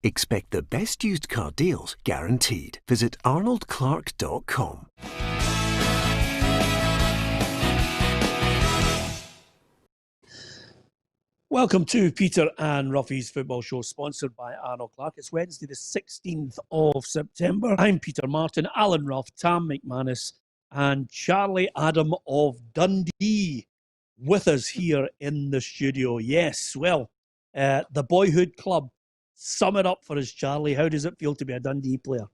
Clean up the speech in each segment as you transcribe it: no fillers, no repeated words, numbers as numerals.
Expect the best used car deals guaranteed. Visit arnoldclark.com. Welcome to Peter and Roughie's Football Show, sponsored by Arnold Clark. It's Wednesday the 16th of September. I'm Peter Martin, Alan Rough, Tam McManus and Charlie Adam of Dundee with us here in the studio. Yes, well, the boyhood club. Sum it up for us, Charlie. How does it feel to be a Dundee player?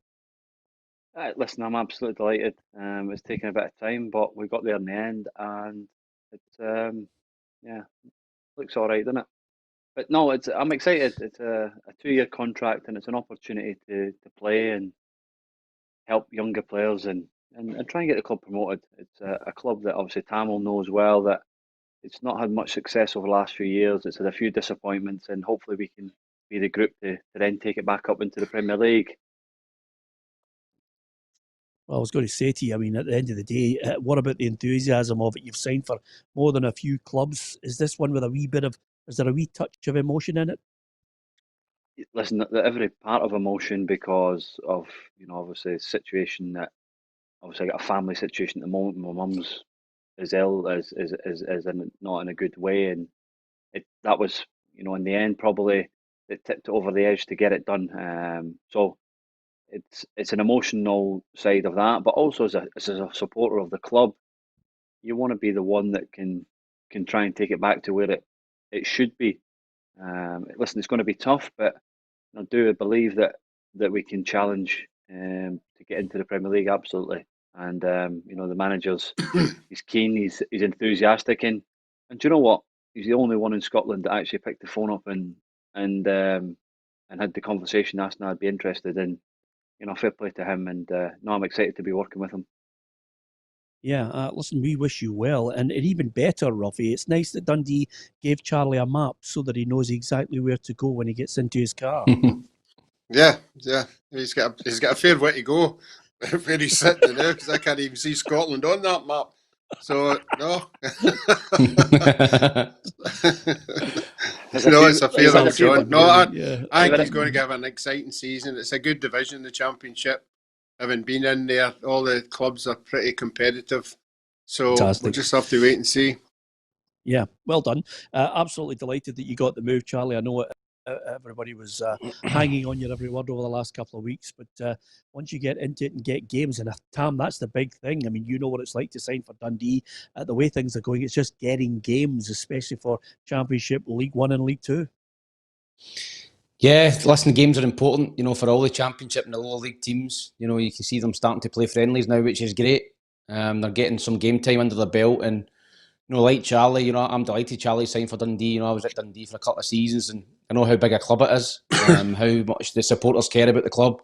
Listen, I'm absolutely delighted. It's taken a bit of time, but we got there in the end, and it's looks all right, doesn't it? But no, I'm excited. It's a 2-year contract, and it's an opportunity to play and help younger players and try and get the club promoted. It's a club that obviously Tam will know as well, that it's not had much success over the last few years. It's had a few disappointments, and hopefully we can be the group to then take it back up into the Premier League. Well, I was going to say to you, I mean, at the end of the day, what about the enthusiasm of it? You've signed for more than a few clubs. Is this one with is there a wee touch of emotion in it? Listen, every part of emotion, because of, obviously the situation that, obviously I got a family situation at the moment. My mum's is ill, not in a good way, and that was, in the end, probably it tipped it over the edge to get it done. So it's an emotional side of that, but also as a supporter of the club, you want to be the one that can try and take it back to where it should be. Listen, it's going to be tough, but I do believe that we can challenge to get into the Premier League, absolutely. And the manager's he's keen, he's enthusiastic, and do you know what? He's the only one in Scotland that actually picked the phone up and had the conversation, asking I'd be interested in. Fair play to him, and no, I'm excited to be working with him. Yeah, listen, we wish you well, and even better, Roughie, it's nice that Dundee gave Charlie a map so that he knows exactly where to go when he gets into his car. Yeah, he's got a fair way to go where he's sitting now, because I can't even see Scotland on that map. So no, no, it's a fair old John. No, I think he's going to have an exciting season. It's a good division, the Championship. Having been in there, all the clubs are pretty competitive. So Fantastic. We'll just have to wait and see. Yeah, well done. Absolutely delighted that you got the move, Charlie. I know everybody was hanging on your every word over the last couple of weeks, but once you get into it and get games, and Tam, that's the big thing. I mean, you know what it's like to sign for Dundee. The way things are going, it's just getting games, especially for Championship, League One and League Two. Yeah, listen, games are important, for all the Championship and the lower league teams. You can see them starting to play friendlies now, which is great. They're getting some game time under their belt, and like Charlie, I'm delighted Charlie signed for Dundee. I was at Dundee for a couple of seasons, and I know how big a club it is, how much the supporters care about the club,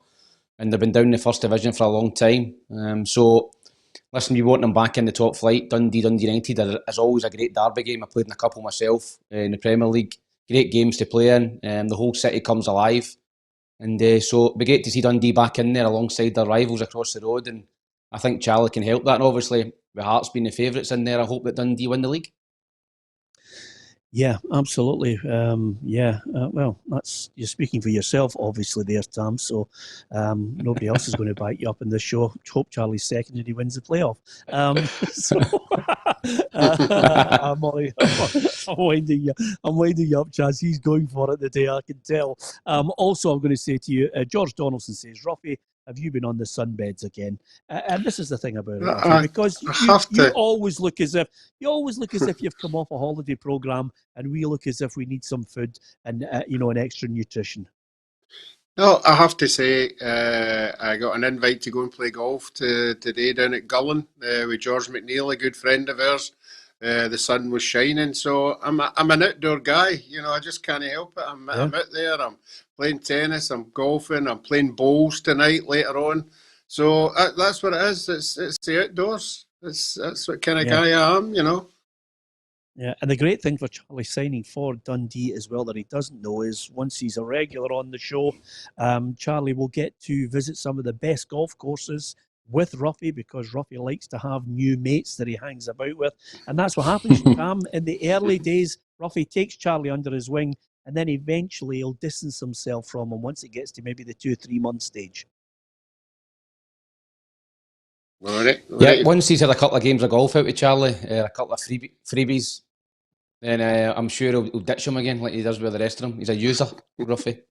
and they've been down in the first division for a long time. So, listen, we want them back in the top flight. Dundee United is always a great derby game. I played in a couple myself in the Premier League. Great games to play in. The whole city comes alive. And so it'd be great to see Dundee back in there alongside their rivals across the road. And I think Charlie can help that. And obviously, with Hearts being the favourites in there, I hope that Dundee win the league. Yeah, absolutely. Well, you're speaking for yourself, obviously, there, Tam. So nobody else is going to back you up in this show. Hope Charlie's second and he wins the playoff. I'm winding you up, Chaz. He's going for it today, I can tell. Also, I'm going to say to you, George Donaldson says, Roughie, have you been on the sunbeds again? And this is the thing about it, Roughie, because you always look as if you've come off a holiday program, and we look as if we need some food and an extra nutrition. No, I have to say, I got an invite to go and play golf today down at Gullen with George McNeil, a good friend of ours. The sun was shining, so I'm an outdoor guy. I just can't help it. I'm out there. I'm playing tennis. I'm golfing. I'm playing bowls tonight later on. So that's what it is. It's the outdoors. That's what kind of guy I am. Yeah, and the great thing for Charlie signing for Dundee as well that he doesn't know is once he's a regular on the show, Charlie will get to visit some of the best golf courses with Roughie, because Roughie likes to have new mates that he hangs about with. And that's what happens, Tam. In the early days, Roughie takes Charlie under his wing, and then eventually he'll distance himself from them once it gets to maybe the 2-3 month stage. Yeah, once he's had a couple of games of golf out with Charlie, a couple of freebies, then I'm sure he'll ditch him again like he does with the rest of them. He's a user, Roughie.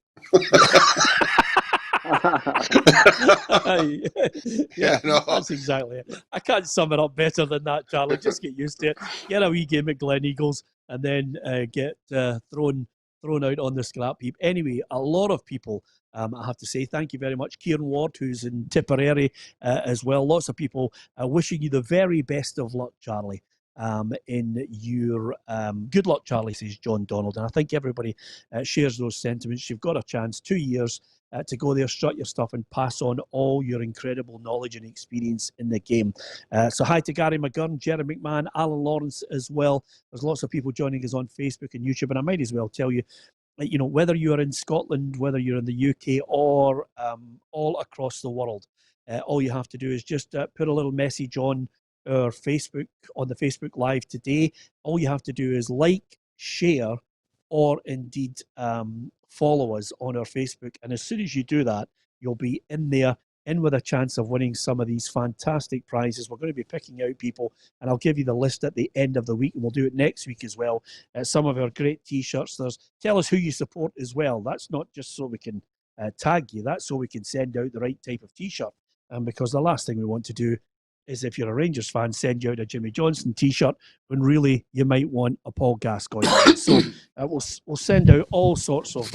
Yeah, no. That's exactly it. I can't sum it up better than that, Charlie. Just get used to it. Get a wee game at Glen Eagles and then get thrown out on the scrap heap. Anyway, a lot of people, I have to say, thank you very much. Kieran Ward, who's in Tipperary as well. Lots of people wishing you the very best of luck, Charlie. In your good luck, Charlie, says John Donald. And I think everybody shares those sentiments. You've got a chance, 2 years to go there, strut your stuff and pass on all your incredible knowledge and experience in the game. So hi to Gary McGurn, Jerry McMahon, Alan Lawrence as well. There's lots of people joining us on Facebook and YouTube. And I might as well tell you, you know, whether you're in Scotland, whether you're in the UK or all across the world, all you have to do is just put a little message on our Facebook, on the Facebook Live today. All you have to do is like, share, or indeed follow us on our Facebook. And as soon as you do that, you'll be in there, in with a chance of winning some of these fantastic prizes. We're going to be picking out people, and I'll give you the list at the end of the week, and we'll do it next week as well. Some of our great T-shirts. Tell us who you support as well. That's not just so we can tag you. That's so we can send out the right type of T-shirt. Because the last thing we want to do is, if you're a Rangers fan, send you out a Jimmy Johnson T-shirt when really you might want a Paul Gascoigne one. So we'll send out all sorts of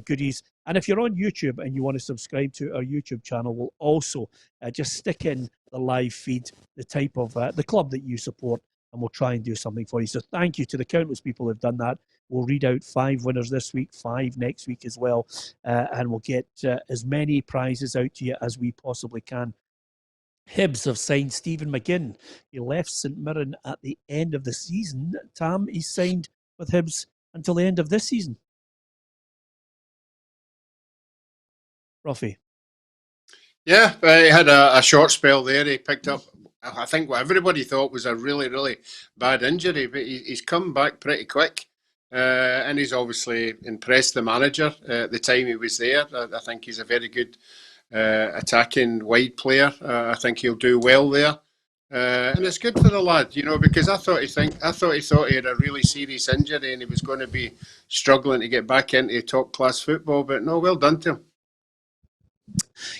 goodies. And if you're on YouTube and you want to subscribe to our YouTube channel, we'll also just stick in the live feed, the type of the club that you support, and we'll try and do something for you. So thank you to the countless people who've done that. We'll read out 5 winners this week, 5 next week as well, and we'll get as many prizes out to you as we possibly can. Hibs have signed Stephen McGinn. He left St Mirren at the end of the season. Tam, he's signed with Hibs until the end of this season. Roughie. Yeah, he had a short spell there. He picked up, I think, what everybody thought was a really, really bad injury, but he's come back pretty quick. And he's obviously impressed the manager at the time he was there. I think he's a very good attacking wide player. I think he'll do well there. And it's good for the lad, you know, because I thought he thought he had a really serious injury and he was going to be struggling to get back into top class football. But no, well done to him.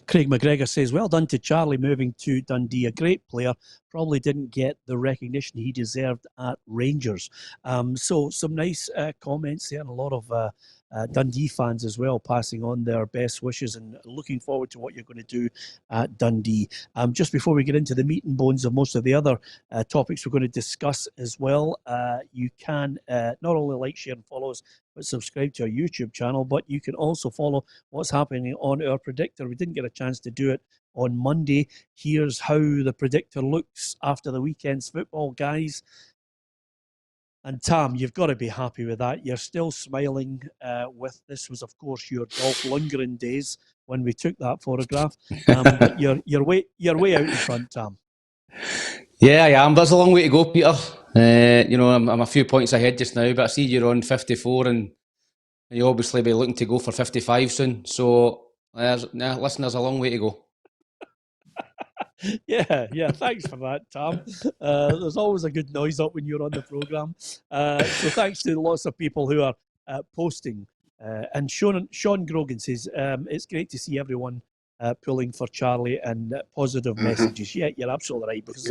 Craig McGregor says, well done to Charlie moving to Dundee. A great player, probably didn't get the recognition he deserved at Rangers. So some nice comments there, and a lot of Dundee fans as well passing on their best wishes and looking forward to what you're going to do at Dundee. Just before we get into the meat and bones of most of the other topics we're going to discuss as well, you can not only like, share and follow us, but subscribe to our YouTube channel, but you can also follow what's happening on our predictor. We didn't get a chance to do it on Monday. Here's how the predictor looks after the weekend's football, guys. And Tam, you've got to be happy with that. You're still smiling with this was, of course, your Dolph Lundgren days when we took that photograph. But you're way out in front, Tam. Yeah, I am. There's a long way to go, Peter. You know, I'm a few points ahead just now, but I see you're on 54 and you obviously be looking to go for 55 soon. So, listen, there's a long way to go. Yeah, thanks for that, Tam. There's always a good noise up when you're on the programme. So thanks to lots of people who are posting. And Sean Grogan says, it's great to see everyone pulling for Charlie and positive messages. Yeah, you're absolutely right. Because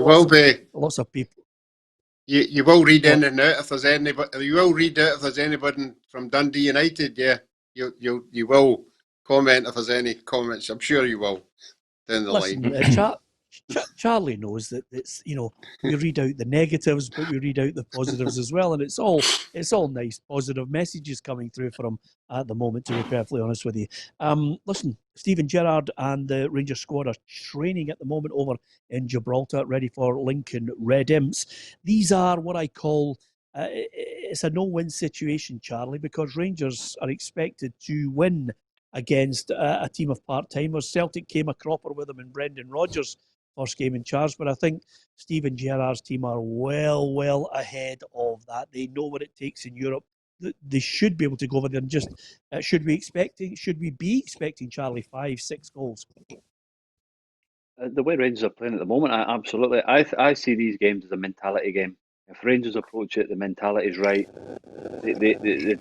lots of people. You will read in and out if there's anybody. You will read out if there's anybody from Dundee United. Yeah, you will comment if there's any comments. I'm sure you will down the line. Charlie knows that it's, you know, we read out the negatives, but we read out the positives as well, and it's all nice, positive messages coming through from him at the moment. To be perfectly honest with you, listen, Steven Gerrard and the Rangers squad are training at the moment over in Gibraltar, ready for Lincoln Red Imps. These are what I call it's a no-win situation, Charlie, because Rangers are expected to win against a team of part-timers. Celtic came a cropper with them in Brendan Rodgers' first game in charge, but I think Steven Gerrard's team are well ahead of that. They know what it takes in Europe they should be able to go over there and just should we be expecting Charlie 5-6 goals? The way Rangers are playing at the moment, absolutely. I see these games as a mentality game. If Rangers approach it, the mentality is right. The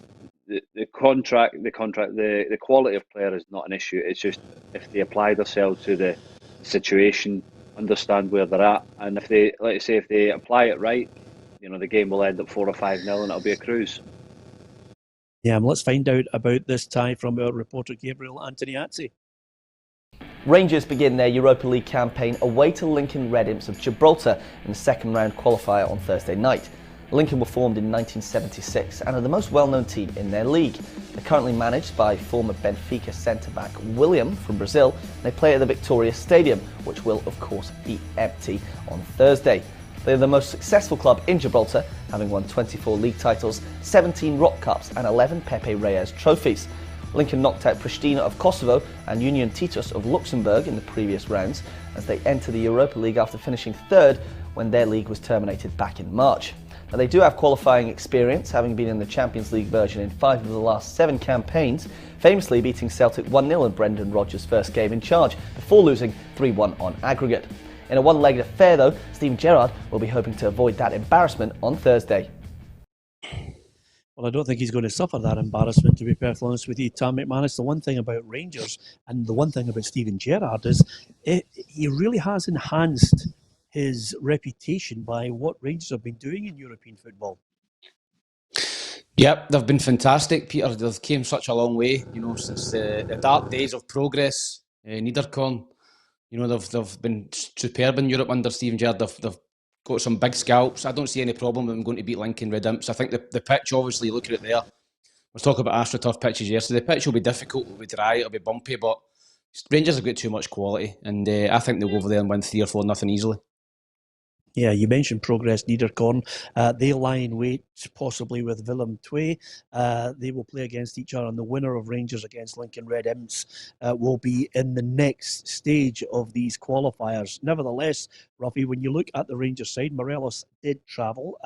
quality of player is not an issue. It's just if they apply themselves to the situation, understand where they're at, and if they, like I say, if they apply it right, the game will end up 4 or 5-0, and it'll be a cruise. Yeah, and let's find out about this tie from our reporter Gabriel Antoniazzi. Rangers begin their Europa League campaign away to Lincoln Red Imps of Gibraltar in the second round qualifier on Thursday night. Lincoln were formed in 1976 and are the most well-known team in their league. They're currently managed by former Benfica centre-back William from Brazil. They play at the Victoria Stadium, which will of course be empty on Thursday. They are the most successful club in Gibraltar, having won 24 league titles, 17 Rock Cups and 11 Pepe Reyes trophies. Lincoln knocked out Pristina of Kosovo and Union Titus of Luxembourg in the previous rounds as they enter the Europa League after finishing third when their league was terminated back in March. Now, they do have qualifying experience, having been in the Champions League version in 5 of the last 7 campaigns, famously beating Celtic 1-0 in Brendan Rodgers' first game in charge, before losing 3-1 on aggregate. In a one-legged affair though, Steven Gerrard will be hoping to avoid that embarrassment on Thursday. Well, I don't think he's going to suffer that embarrassment, to be perfectly honest with you, Tam McManus. The one thing about Rangers and the one thing about Steven Gerrard is he really has enhanced his reputation by what Rangers have been doing in European football. Yep, they've been fantastic, Peter. They've came such a long way, since the dark days of progress, Niederkorn. They've been superb in Europe under Steven Gerrard. They've got some big scalps. I don't see any problem with them going to beat Lincoln Red Imps. I think the pitch, obviously, look at it there. I was talking about AstroTurf pitches yesterday. The pitch will be difficult, it'll be dry, it'll be bumpy, but Rangers have got too much quality, and I think they'll go over there and win 3 or 4-0 easily. Yeah, you mentioned Progress Niederkorn. They lie in wait, possibly with Willem II. They will play against each other, and the winner of Rangers against Lincoln Red Imps will be in the next stage of these qualifiers. Nevertheless, Roughie, when you look at the Rangers side, Morelos did travel,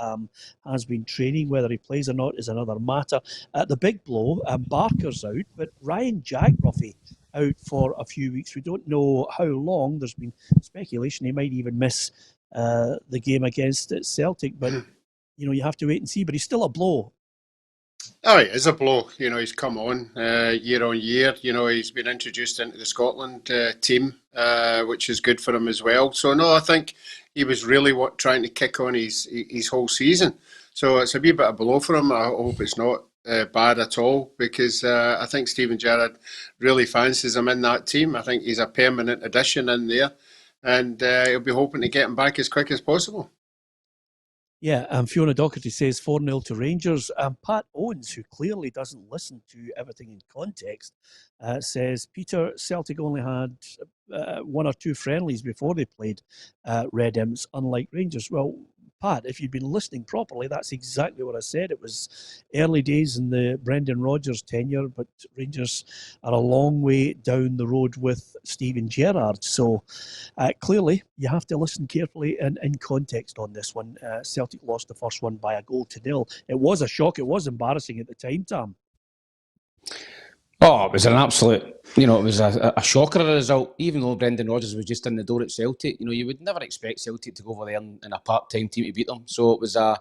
has been training. Whether he plays or not is another matter. The big blow, Barker's out, but Ryan Jack, Roughie, out for a few weeks. We don't know how long. There's been speculation he might even miss the game against Celtic, but you have to wait and see. But he's still a blow. Oh, it is a blow. He's come on year on year. He's been introduced into the Scotland team, which is good for him as well. So no, I think he was really trying to kick on his whole season. So it's a wee bit of a blow for him. I hope it's not bad at all, because I think Steven Gerrard really fancies him in that team. I think he's a permanent addition in there. And he'll be hoping to get him back as quick as possible. Yeah, Fiona Docherty says 4-0 to Rangers. Pat Owens, who clearly doesn't listen to everything in context, says, Peter, Celtic only had 1 or 2 friendlies before they played Red Imps, unlike Rangers. Well, Pat, if you'd been listening properly, that's exactly what I said. It was early days in the Brendan Rodgers tenure, but Rangers are a long way down the road with Steven Gerrard. So clearly, you have to listen carefully and in context on this one. Celtic lost the first one by 1-0. It was a shock. It was embarrassing at the time, Tam. Oh, it was an absolute, it was a shocker result. Even though Brendan Rodgers was just in the door at Celtic, you would never expect Celtic to go over there in a part-time team to beat them. So it was a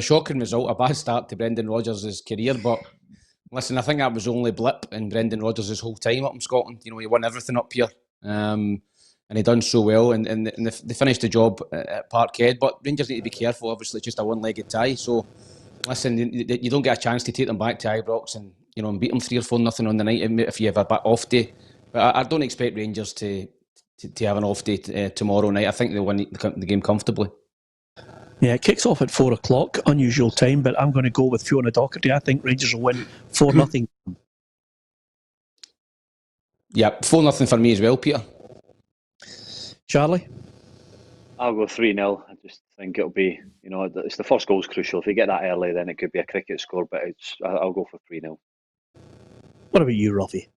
shocking result, a bad start to Brendan Rodgers' career. But listen, I think that was the only blip in Brendan Rodgers' whole time up in Scotland. He won everything up here, and he done so well, and they finished the job at Parkhead. But Rangers need to be careful. Obviously, it's just a one-legged tie. So listen, you don't get a chance to take them back to Ibrox and beat them 3 or 4-0 on the night if you have a off day. But I don't expect Rangers to have an off day tomorrow night. I think they'll win the game comfortably. Yeah, it kicks off at 4 o'clock, unusual time, but I'm going to go with Fiona Docherty. I think Rangers will win 4-0. Yeah, 4-0 for me as well, Peter. Charlie? I'll go 3-0. I just think it'll be, it's the first goal's crucial. If you get that early, then it could be a cricket score, but I'll go for 3-0. What about you, Roughie?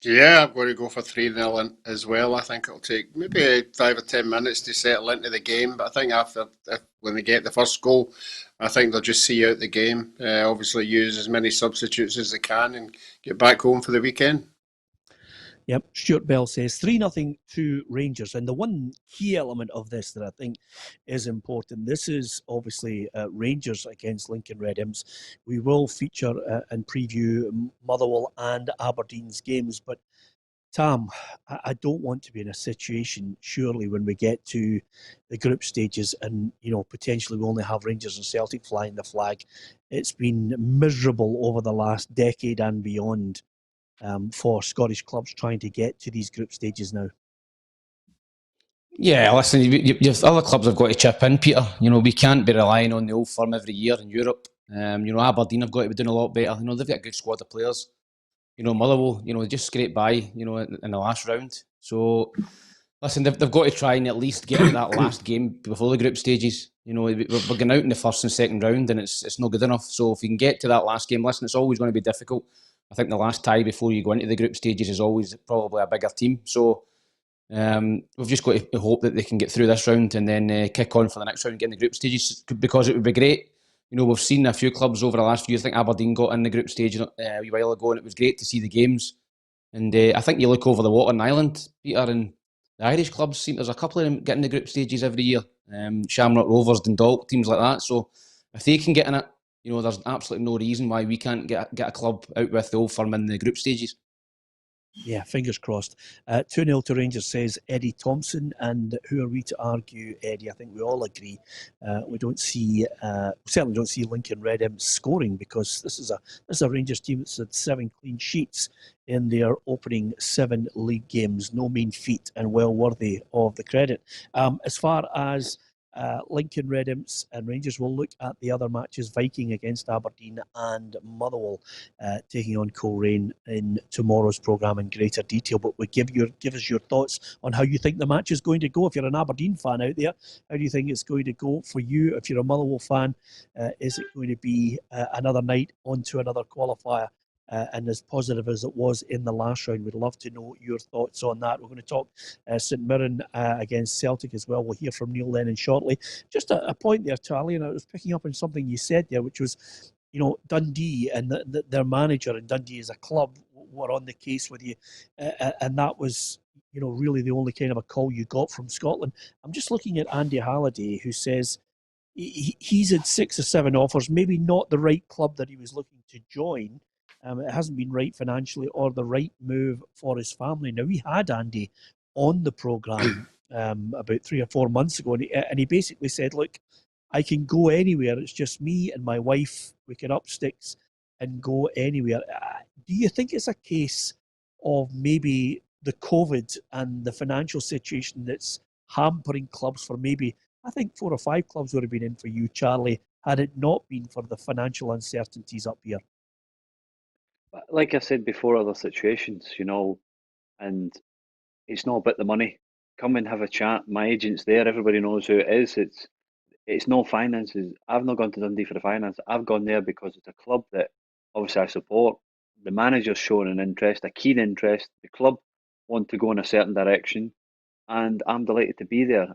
Yeah, I'm going to go for 3-0 as well. I think it'll take maybe 5 or 10 minutes to settle into the game, but I think when they get the first goal, I think they'll just see out the game. Obviously, use as many substitutes as they can and get back home for the weekend. Yep, Stuart Bell says 3-0 to Rangers. And the one key element of this that I think is important, this is obviously Rangers against Lincoln Red Imps. We will feature and preview Motherwell and Aberdeen's games. But Tam, I don't want to be in a situation, surely, when we get to the group stages and, potentially we only have Rangers and Celtic flying the flag. It's been miserable over the last decade and beyond. For Scottish clubs trying to get to these group stages now. Yeah, listen, other clubs have got to chip in, Peter. We can't be relying on the old firm every year in Europe. Aberdeen have got to be doing a lot better. They've got a good squad of players. Motherwell, just scrape by, in the last round. So, listen, they've got to try and at least get out that last game before the group stages. We're going out in the first and second round and it's not good enough. So if you can get to that last game, listen, it's always going to be difficult. I think the last tie before you go into the group stages is always probably a bigger team. So we've just got to hope that they can get through this round and then kick on for the next round and get in the group stages, because it would be great. We've seen a few clubs over the last few years. I think Aberdeen got in the group stage a wee while ago, and it was great to see the games. And I think you look over the water in Ireland, Peter, and the Irish clubs there's a couple of them getting the group stages every year. Shamrock Rovers, Dundalk, teams like that. So if they can get in it, there's absolutely no reason why we can't get a club out with the old firm in the group stages. Yeah, fingers crossed. 2-0 to Rangers, says Eddie Thompson. And who are we to argue, Eddie? I think we all agree. We certainly don't see Lincoln Red Imps scoring, because this is a Rangers team that's had 7 clean sheets in their opening 7 league games. No mean feat, and well worthy of the credit. As far as Lincoln Red Imps and Rangers, will look at the other matches: Viking against Aberdeen and Motherwell taking on Coleraine in tomorrow's programme in greater detail. But give us your thoughts on how you think the match is going to go. If you're an Aberdeen fan out there, how do you think it's going to go for you? If you're a Motherwell fan, is it going to be another night onto another qualifier? And as positive as it was in the last round? We'd love to know your thoughts on that. We're going to talk St Mirren against Celtic as well. We'll hear from Neil Lennon shortly. Just a point there, Charlie, and I was picking up on something you said there, which was, Dundee and their manager and Dundee as a club were on the case with you, and that was, really the only kind of a call you got from Scotland. I'm just looking at Andy Halliday, who says he's had 6 or 7 offers, maybe not the right club that he was looking to join. It hasn't been right financially or the right move for his family. Now, we had Andy on the programme about 3 or 4 months ago, and he basically said, look, I can go anywhere. It's just me and my wife. We can up sticks and go anywhere. Do you think it's a case of maybe the COVID and the financial situation that's hampering clubs for maybe, I think 4 or 5 clubs would have been in for you, Charlie, had it not been for the financial uncertainties up here? Like I said before, other situations, and it's not about the money. Come and have a chat. My agent's there. Everybody knows who it is. It's no finances. I've not gone to Dundee for the finance. I've gone there because it's a club that obviously I support. The manager's shown an interest, a keen interest. The club want to go in a certain direction, and I'm delighted to be there.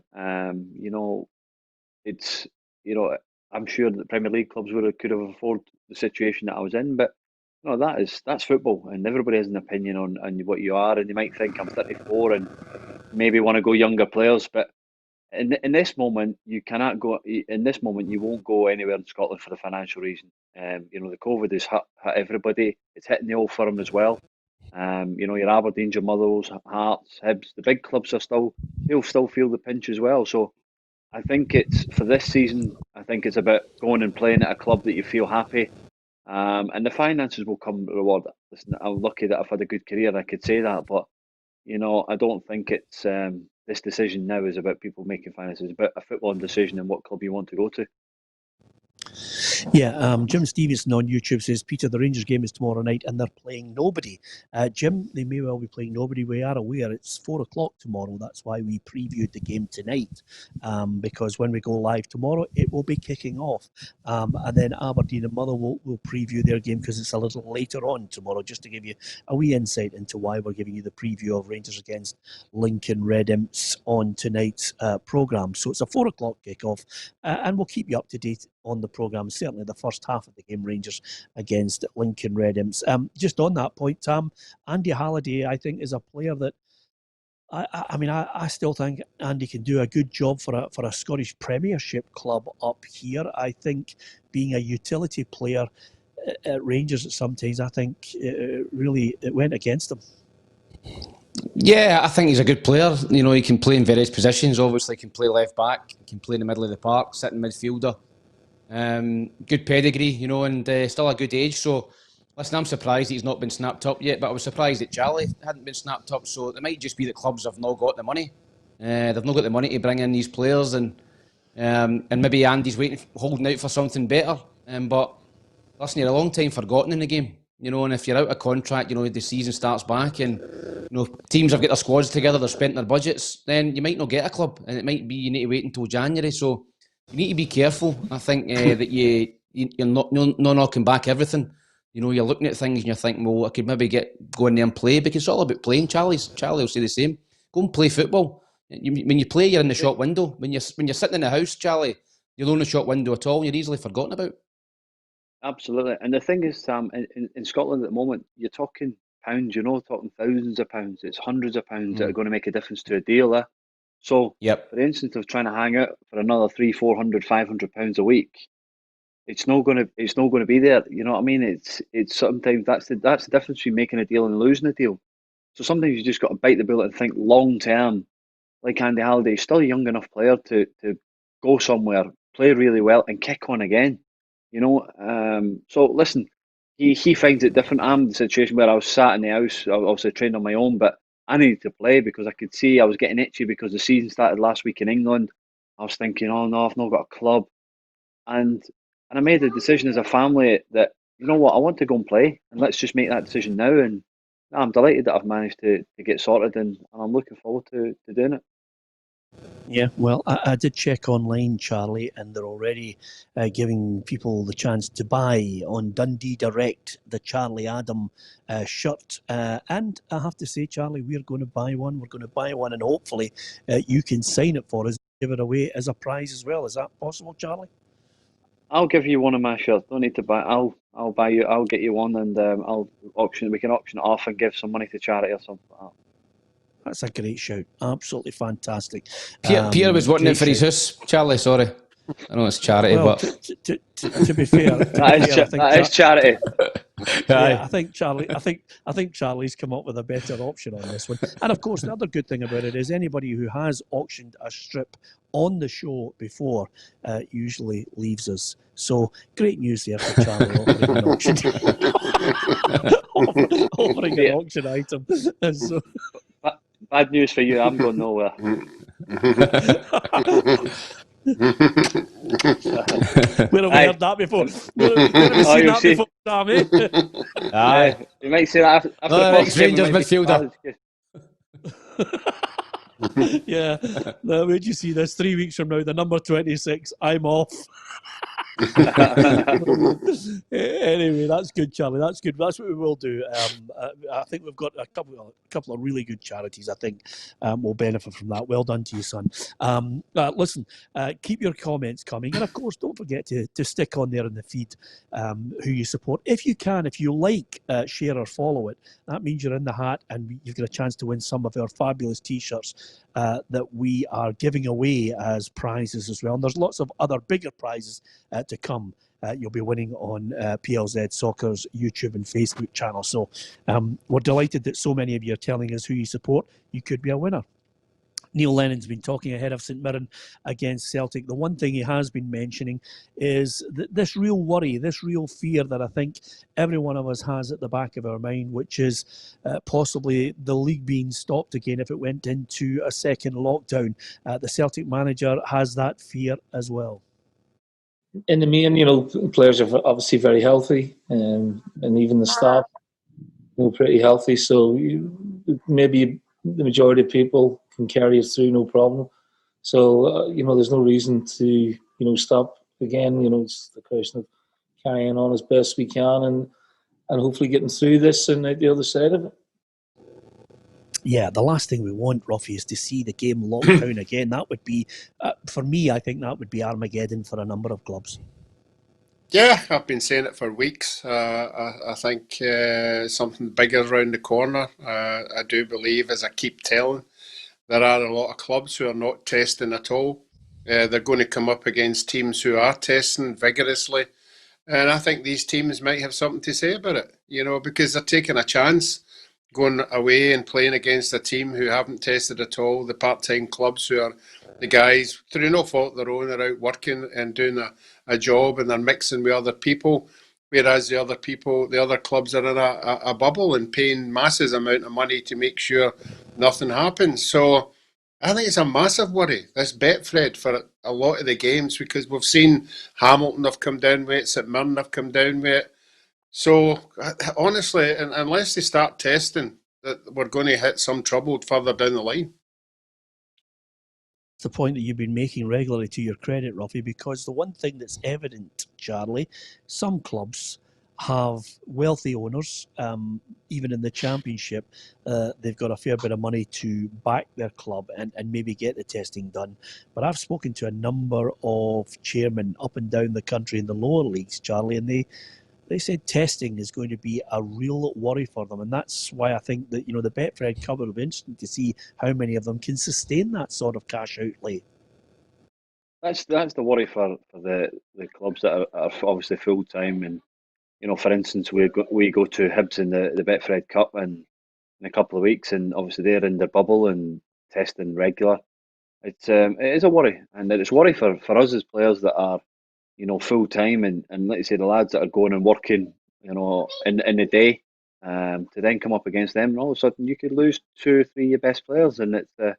It's I'm sure that the Premier League clubs could have afforded the situation that I was in, but no, that's football, and everybody has an opinion on what you are, and you might think I'm 34 and maybe want to go younger players, but in this moment you cannot go. In this moment, you won't go anywhere in Scotland for the financial reason. The COVID has hit everybody. It's hitting the old firm as well. Your Aberdeen, your Motherwells, Hearts, Hibs, the big clubs they'll still feel the pinch as well. So I think it's for this season. I think it's about going and playing at a club that you feel happy, and the finances will come reward. Listen, I'm lucky that I've had a good career. I could say that, but I don't think it's this decision now is about people making finances. It's about a footballing decision and what club you want to go to. Yeah, Jim Stevenson on YouTube says, Peter, the Rangers game is tomorrow night and they're playing nobody. Jim, they may well be playing nobody. We are aware it's 4 o'clock tomorrow. That's why we previewed the game tonight, because when we go live tomorrow, it will be kicking off. And then Aberdeen and Motherwell will preview their game because it's a little later on tomorrow, just to give you a wee insight into why we're giving you the preview of Rangers against Lincoln Red Imps on tonight's programme. So it's a 4 o'clock kickoff, and we'll keep you up to date on the programme, certainly the first half of the game, Rangers against Lincoln Red Imps. Just on that point, Tam, Andy Halliday, I think, is a player that I still think Andy can do a good job for a Scottish Premiership club up here. I think being a utility player at Rangers at sometimes, I think really it went against him. Yeah, I think he's a good player. You know, he can play in various positions. Obviously, he can play left back, he can play in the middle of the park, sitting midfielder. Good pedigree, you know, and still a good age. So, listen, I'm surprised he's not been snapped up yet, but I was surprised that Charlie hadn't been snapped up. So, it might just be that clubs have not got the money. They've not got the money to bring in these players, and maybe Andy's holding out for something better. But listen, you're a long time forgotten in the game, you know, and if you're out of contract, you know, the season starts back, and you know, teams have got their squads together, they've spent their budgets, then you might not get a club, and it might be you need to wait until January. So you need to be careful. I think that you're not knocking back everything. You know, you're looking at things and you're thinking, well, I could maybe go in there and play, because it's all about playing. Charlie will say the same. Go and play football. When you play, you're in the shop window. When you're sitting in the house, Charlie, you're not in the shop window at all. You're easily forgotten about. Absolutely. And the thing is, Sam, in Scotland at the moment, you're talking pounds, you're not talking thousands of pounds. It's hundreds of pounds that are going to make a difference to a deal. So, for instance, of trying to hang out for another 300, 400, 500 pounds a week, it's not going to be there. You know what I mean? It's sometimes that's the difference between making a deal and losing a deal. So sometimes you just got to bite the bullet and think long term. Like Andy Halliday, he's still a young enough player to go somewhere, play really well, and kick on again. You know, so listen, he finds it different. I'm in the situation where I was sat in the house, I was trained on my own, but I needed to play because I could see I was getting itchy because the season started last week in England. I was thinking, oh no, I've not got a club, and I made a decision as a family that, you know what, I want to go and play, and let's just make that decision now. And I'm delighted that I've managed to get sorted, and I'm looking forward to doing it. Yeah, well, I did check online, Charlie, and they're already giving people the chance to buy on Dundee Direct the Charlie Adam shirt. And I have to say, Charlie, we're going to buy one. We're going to buy one, and hopefully you can sign it for us, give it away as a prize as well. Is that possible, Charlie? I'll give you one of my shirts. Don't need to buy. I'll buy you. I'll get you one, and we can auction it off and give some money to charity or something like that. That's a great shout. Absolutely fantastic. Pierre was wanting it for his house, Charlie, sorry. I know it's charity, well, but... To be fair... that is charity. Yeah, I think Charlie's come up with a better option on this one. And of course, the other good thing about it is anybody who has auctioned a strip on the show before usually leaves us. So great news there for Charlie offering an auction. offering an auction item. And so... Bad news for you, I'm going nowhere. Where have we heard that before? Where have we seen that before, Sam, eh? Aye. You might say that after the first game. Rangers midfielder. Yeah. Now, where'd you see this? 3 weeks from now, the number 26, I'm off. Anyway, that's good, Charlie. That's good. That's what we will do. I think we've got a couple of really good charities. I think will benefit from that. Well done to you, son. Listen, keep your comments coming, and of course, don't forget to stick on there in the feed who you support. If you can, if you like, share or follow it. That means you're in the hat, and you've got a chance to win some of our fabulous T-shirts that we are giving away as prizes as well. And there's lots of other bigger prizes to come. You'll be winning on PLZ Soccer's YouTube and Facebook channel. So we're delighted that so many of you are telling us who you support. You could be a winner. Neil Lennon's been talking ahead of St Mirren against Celtic. The one thing he has been mentioning is this real worry, this real fear that I think every one of us has at the back of our mind, which is possibly the league being stopped again if it went into a second lockdown. The Celtic manager has that fear as well. in the main, players are obviously very healthy, and even the staff, pretty healthy. So maybe the majority of people can carry us through, no problem. So there's no reason to stop again. It's the question of carrying on as best we can and hopefully getting through this and out the other side of it. Yeah, the last thing we want, Roughie, is to see the game locked down again. That would be, for me, I think that would be Armageddon for a number of clubs. Yeah, I've been saying it for weeks. I think something bigger around the corner. I do believe, as I keep telling, there are a lot of clubs who are not testing at all. They're going to come up against teams who are testing vigorously. And I think these teams might have something to say about it, because they're taking a chance going away and playing against a team who haven't tested at all. The part-time clubs who are the guys, through no fault of their own, are out working and doing a job, and they're mixing with other people, whereas the other clubs are in a bubble and paying massive amount of money to make sure nothing happens. So I think it's a massive worry, this Betfred, for a lot of the games, because we've seen Hamilton have come down with it, St Mirren have come down with it. So honestly, unless they start testing, that we're going to hit some trouble further down the line. The point that you've been making regularly, to your credit, Roughie, because the one thing that's evident, Charlie, some clubs have wealthy owners. Even in the Championship, they've got a fair bit of money to back their club and maybe get the testing done. But I've spoken to a number of chairmen up and down the country in the lower leagues, Charlie, and they said testing is going to be a real worry for them. And that's why I think that, the Betfred cover will be interesting to see how many of them can sustain that sort of cash outlay. That's the worry for the clubs that are obviously full-time. And, for instance, we go to Hibs in the Betfred Cup in a couple of weeks, and obviously they're in their bubble and testing regular. It is a worry, and it's a worry for us as players that are full time, and like you say, the lads that are going and working, in the day, to then come up against them, and all of a sudden you could lose 2 or 3 of your best players, and it's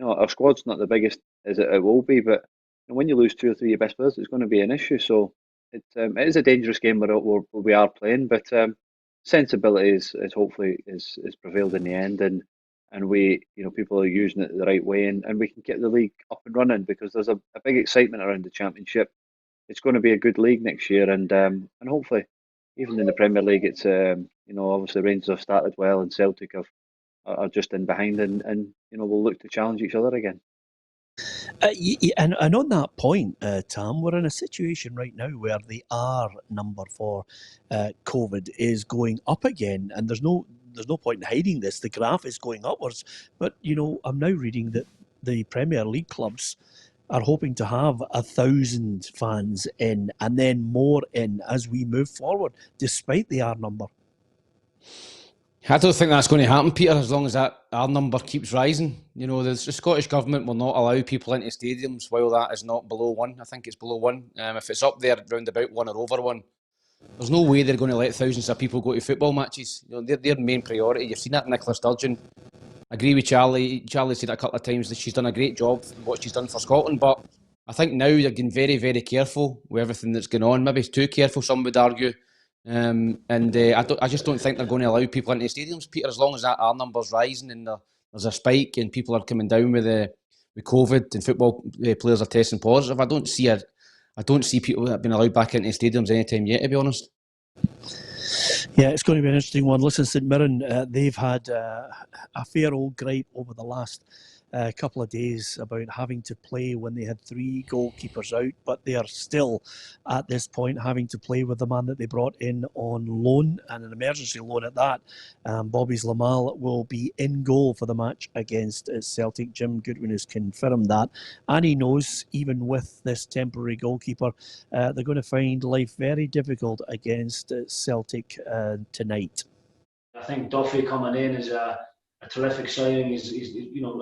our squad's not the biggest as it will be, but when you lose 2 or 3 of your best players, it's going to be an issue. So it is a dangerous game where we are playing, but sensibility is hopefully is prevailed in the end, and we people are using it the right way, and we can get the league up and running, because there's a big excitement around the Championship. It's going to be a good league next year, and hopefully, even in the Premier League, it's obviously Rangers have started well, and Celtic are just in behind, and we'll look to challenge each other again. And on that point, Tam, we're in a situation right now where the R number for COVID is going up again, and there's no point in hiding this. The graph is going upwards, but I'm now reading that the Premier League clubs are hoping to have 1,000 fans in, and then more in as we move forward, despite the R number. I don't think that's going to happen, Peter, as long as that R number keeps rising. The Scottish Government will not allow people into stadiums while that is not below 1. I think it's below 1. If it's up there round about 1 or over 1, there's no way they're going to let thousands of people go to football matches. Their main priority. You've seen that in Nicola Sturgeon. I agree with Charlie. Charlie's said it a couple of times that she's done a great job what she's done for Scotland, but I think now they're getting very, very careful with everything that's going on. Maybe too careful, some would argue. I just don't think they're going to allow people into stadiums, Peter, as long as that R number's rising and there's a spike and people are coming down with COVID and football players are testing positive. I don't see people being allowed back into stadiums anytime yet, to be honest. Yeah, it's going to be an interesting one. Listen, St Mirren, they've had a fair old gripe over the last couple of days about having to play when they had 3 goalkeepers out, but they are still at this point having to play with the man that they brought in on loan, and an emergency loan at that. Bobby's Lamal will be in goal for the match against Celtic. Jim Goodwin has confirmed that, and he knows even with this temporary goalkeeper, they're going to find life very difficult against Celtic tonight. I think Duffy coming in is a terrific signing. He's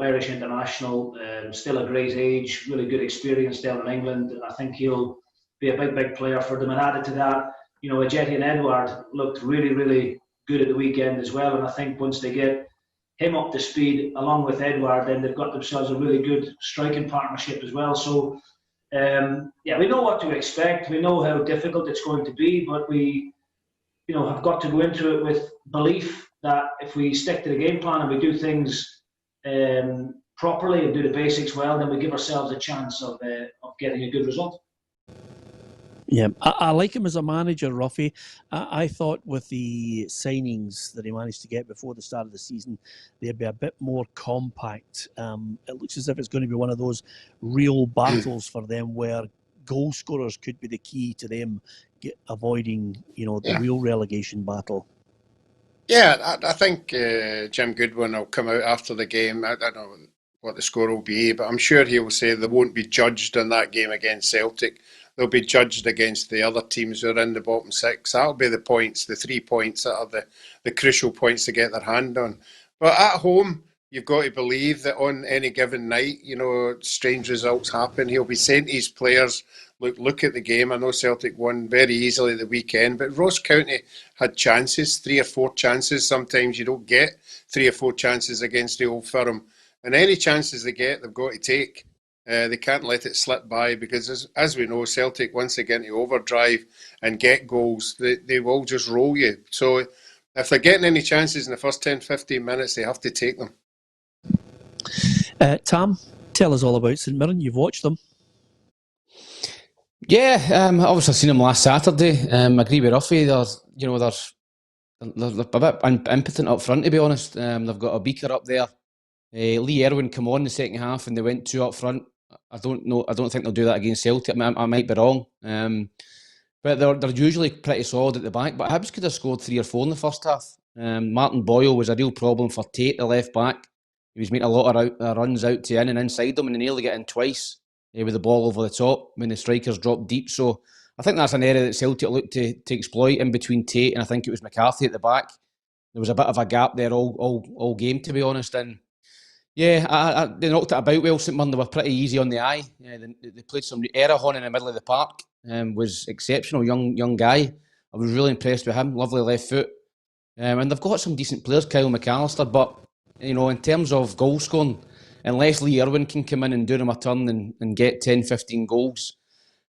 Irish international, still a great age, really good experience down in England, and I think he'll be a big player for them. And added to that, Ajeti and Edward looked really, really good at the weekend as well. And I think once they get him up to speed, along with Edward, then they've got themselves a really good striking partnership as well. So Yeah, we know what to expect. We know how difficult it's going to be, but we, have got to go into it with belief that if we stick to the game plan and we do things properly and do the basics well, then we give ourselves a chance of getting a good result. Yeah, I like him as a manager, Roughie. I thought with the signings that he managed to get before the start of the season, they'd be a bit more compact. It looks as if it's going to be one of those real battles for them where goal scorers could be the key to them avoiding, the real relegation battle. Yeah, I think Jim Goodwin will come out after the game. I don't know what the score will be, but I'm sure he will say they won't be judged on that game against Celtic. They'll be judged against the other teams who are in the bottom six. That'll be the points, the 3 points that are the crucial points to get their hand on. But at home, you've got to believe that on any given night, strange results happen. He'll be saying to his players, look at the game. I know Celtic won very easily at the weekend, but Ross County had chances, 3 or 4 chances. Sometimes you don't get 3 or 4 chances against the Old Firm. And any chances they get, they've got to take. They can't let it slip by because, as we know, Celtic, once they get into overdrive and get goals, they will just roll you. So if they're getting any chances in the first 10, 15 minutes, they have to take them. Tam, tell us all about St Mirren. You've watched them. Yeah, obviously I've seen them last Saturday. I agree with Roughie. They're a bit impotent up front, to be honest. They've got a beaker up there. Lee Erwin came on the second half and they went 2 up front. I don't know. I don't think they'll do that against Celtic. I might be wrong. But they're usually pretty solid at the back. But Hibs could have scored 3 or 4 in the first half. Martin Boyle was a real problem for Tate, the left back. He was making a lot of runs out to in and inside them, and they nearly get in twice with the ball over the top when the strikers dropped deep. So I think that's an area that Celtic looked to exploit in between Tate and I think it was McCarthy at the back. There was a bit of a gap there all game, to be honest. And yeah, they knocked it about well. St Mirren, they were pretty easy on the eye. Yeah, they played some Erahon in the middle of the park. Was exceptional, young guy. I was really impressed with him. Lovely left foot. And they've got some decent players, Kyle McAllister. But, in terms of goal scoring, unless Lee Erwin can come in and do them a turn and get 10, 15 goals,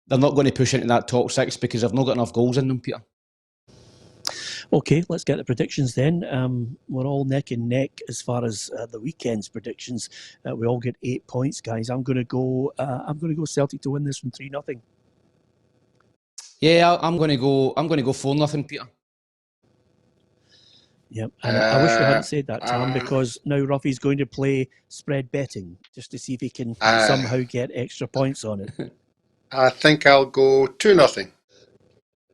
they're not going to push into that top 6 because they've not got enough goals in them, Peter. Okay, let's get the predictions then. We're all neck and neck as far as the weekend's predictions. We all get 8 points, guys. I'm going to go Celtic to win this from 3-0. Yeah, I'm going to go 4-0, Peter. Yep, and I wish we hadn't said that, Tam, because now Roughie's going to play spread betting just to see if he can somehow get extra points on it. I think I'll go 2-0.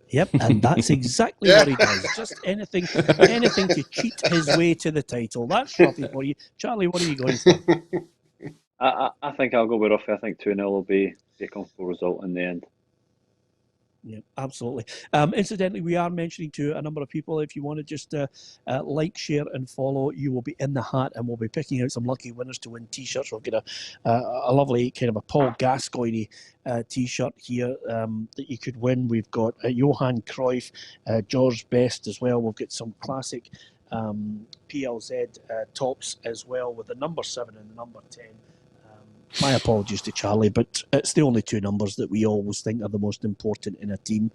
Yep, and that's exactly what he does. Just anything to cheat his way to the title. That's Roughie for you. Charlie, what are you going for? I think I'll go with Roughie. I think 2-0 will be a comfortable result in the end. Yeah, absolutely. Incidentally, we are mentioning to a number of people, if you want to just like, share and follow, you will be in the hat and we'll be picking out some lucky winners to win T-shirts. We'll get a lovely kind of a Paul Gascoigne T-shirt here that you could win. We've got Johan Cruyff, George Best as well. We'll get some classic PLZ tops as well with the number 7 and the number 10. My apologies to Charlie, but it's the only 2 numbers that we always think are the most important in a team.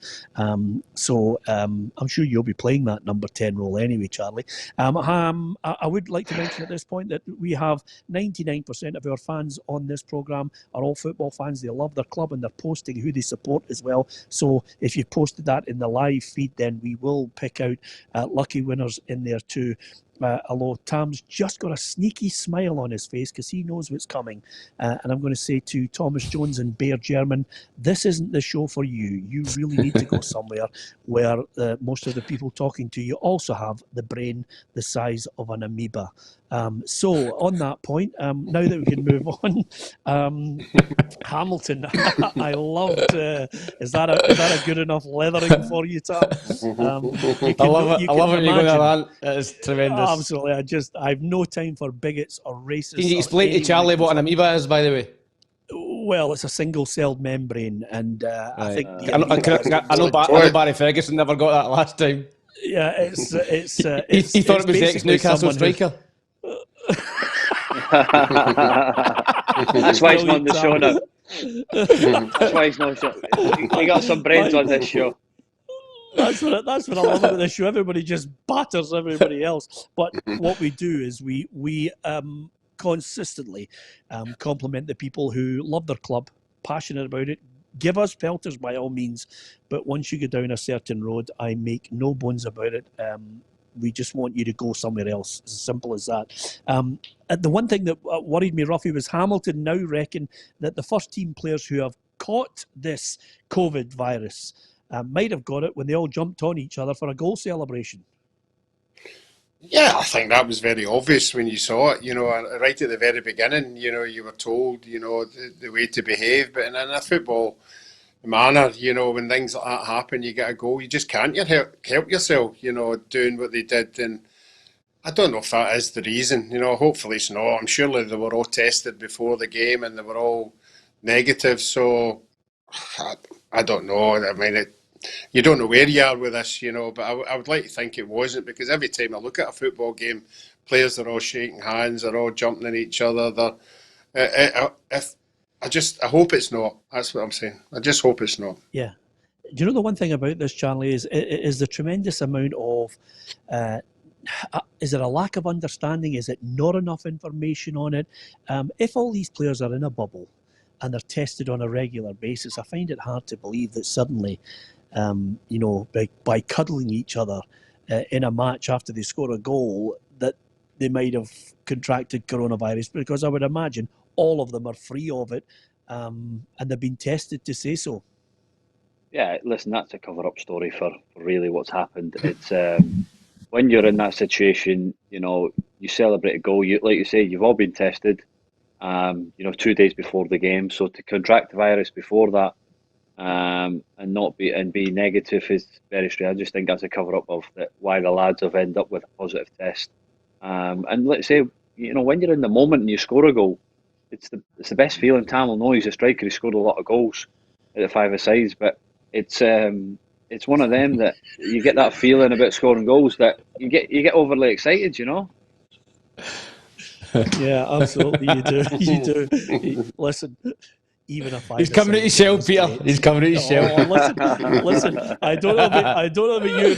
So I'm sure you'll be playing that number 10 role anyway, Charlie. I would like to mention at this point that we have 99% of our fans on this programme are all football fans. They love their club and they're posting who they support as well. So if you've posted that in the live feed, then we will pick out lucky winners in there too. Although Tam's just got a sneaky smile on his face because he knows what's coming. And I'm going to say to Thomas Jones and Bear German, this isn't the show for you. You really need to go somewhere where most of the people talking to you also have the brain the size of an amoeba. So on that point, now that we can move on, Hamilton, I loved. Is that a good enough leathering for you, Tam? I love it when you go to that. It's tremendous. Absolutely, I have no time for bigots or racists. Can you explain to Charlie what an amoeba is, by the way? Well, it's a single-celled membrane, and I think I know Barry Ferguson never got that last time. Yeah, it's he thought it was the ex-Newcastle striker. That's why he's not on the show now. That's why he's not. We got some brains on this show. That's what I love about this show. Everybody just batters everybody else. But what we do is we consistently compliment the people who love their club, passionate about it. Give us pelters by all means, but once you go down a certain road, I make no bones about it. We just want you to go somewhere else. As simple as that. The one thing that worried me, Roughie, was Hamilton now reckon that the first team players who have caught this COVID virus might have got it when they all jumped on each other for a goal celebration. Yeah, I think that was very obvious when you saw it. Right at the very beginning, you were told, the way to behave. But in a football manner, when things like that happen, you get a goal. You just can't help yourself, doing what they did. And I don't know if that is the reason. Hopefully it's not. I'm sure they were all tested before the game and they were all negative. So I don't know. I mean, you don't know where you are with this, but I would like to think it wasn't, because every time I look at a football game, players are all shaking hands, they're all jumping at each other. I hope it's not. That's what I'm saying. I just hope it's not. Yeah. Do you know the one thing about this, Charlie, is the tremendous amount of, is it a lack of understanding? Is it not enough information on it? If all these players are in a bubble and they're tested on a regular basis, I find it hard to believe that suddenly, by cuddling each other in a match after they score a goal, that they might have contracted coronavirus, because I would imagine all of them are free of it, and they've been tested to say so. Yeah, listen, that's a cover-up story for really what's happened. It's when you're in that situation, you celebrate a goal. Like you say, you've all been tested, 2 days before the game. So to contract the virus before that, and be negative is very strange. I just think that's a cover-up of why the lads have ended up with a positive test. And let's say, when you're in the moment and you score a goal, it's the best feeling. Tam will know he's a striker. He scored a lot of goals at the five-a-sides, but it's one of them that you get that feeling about scoring goals that you get overly excited. Yeah, absolutely, you do. You do. Listen. Even if he's coming at himself, Peter. He's coming at himself. Listen. I don't know about you,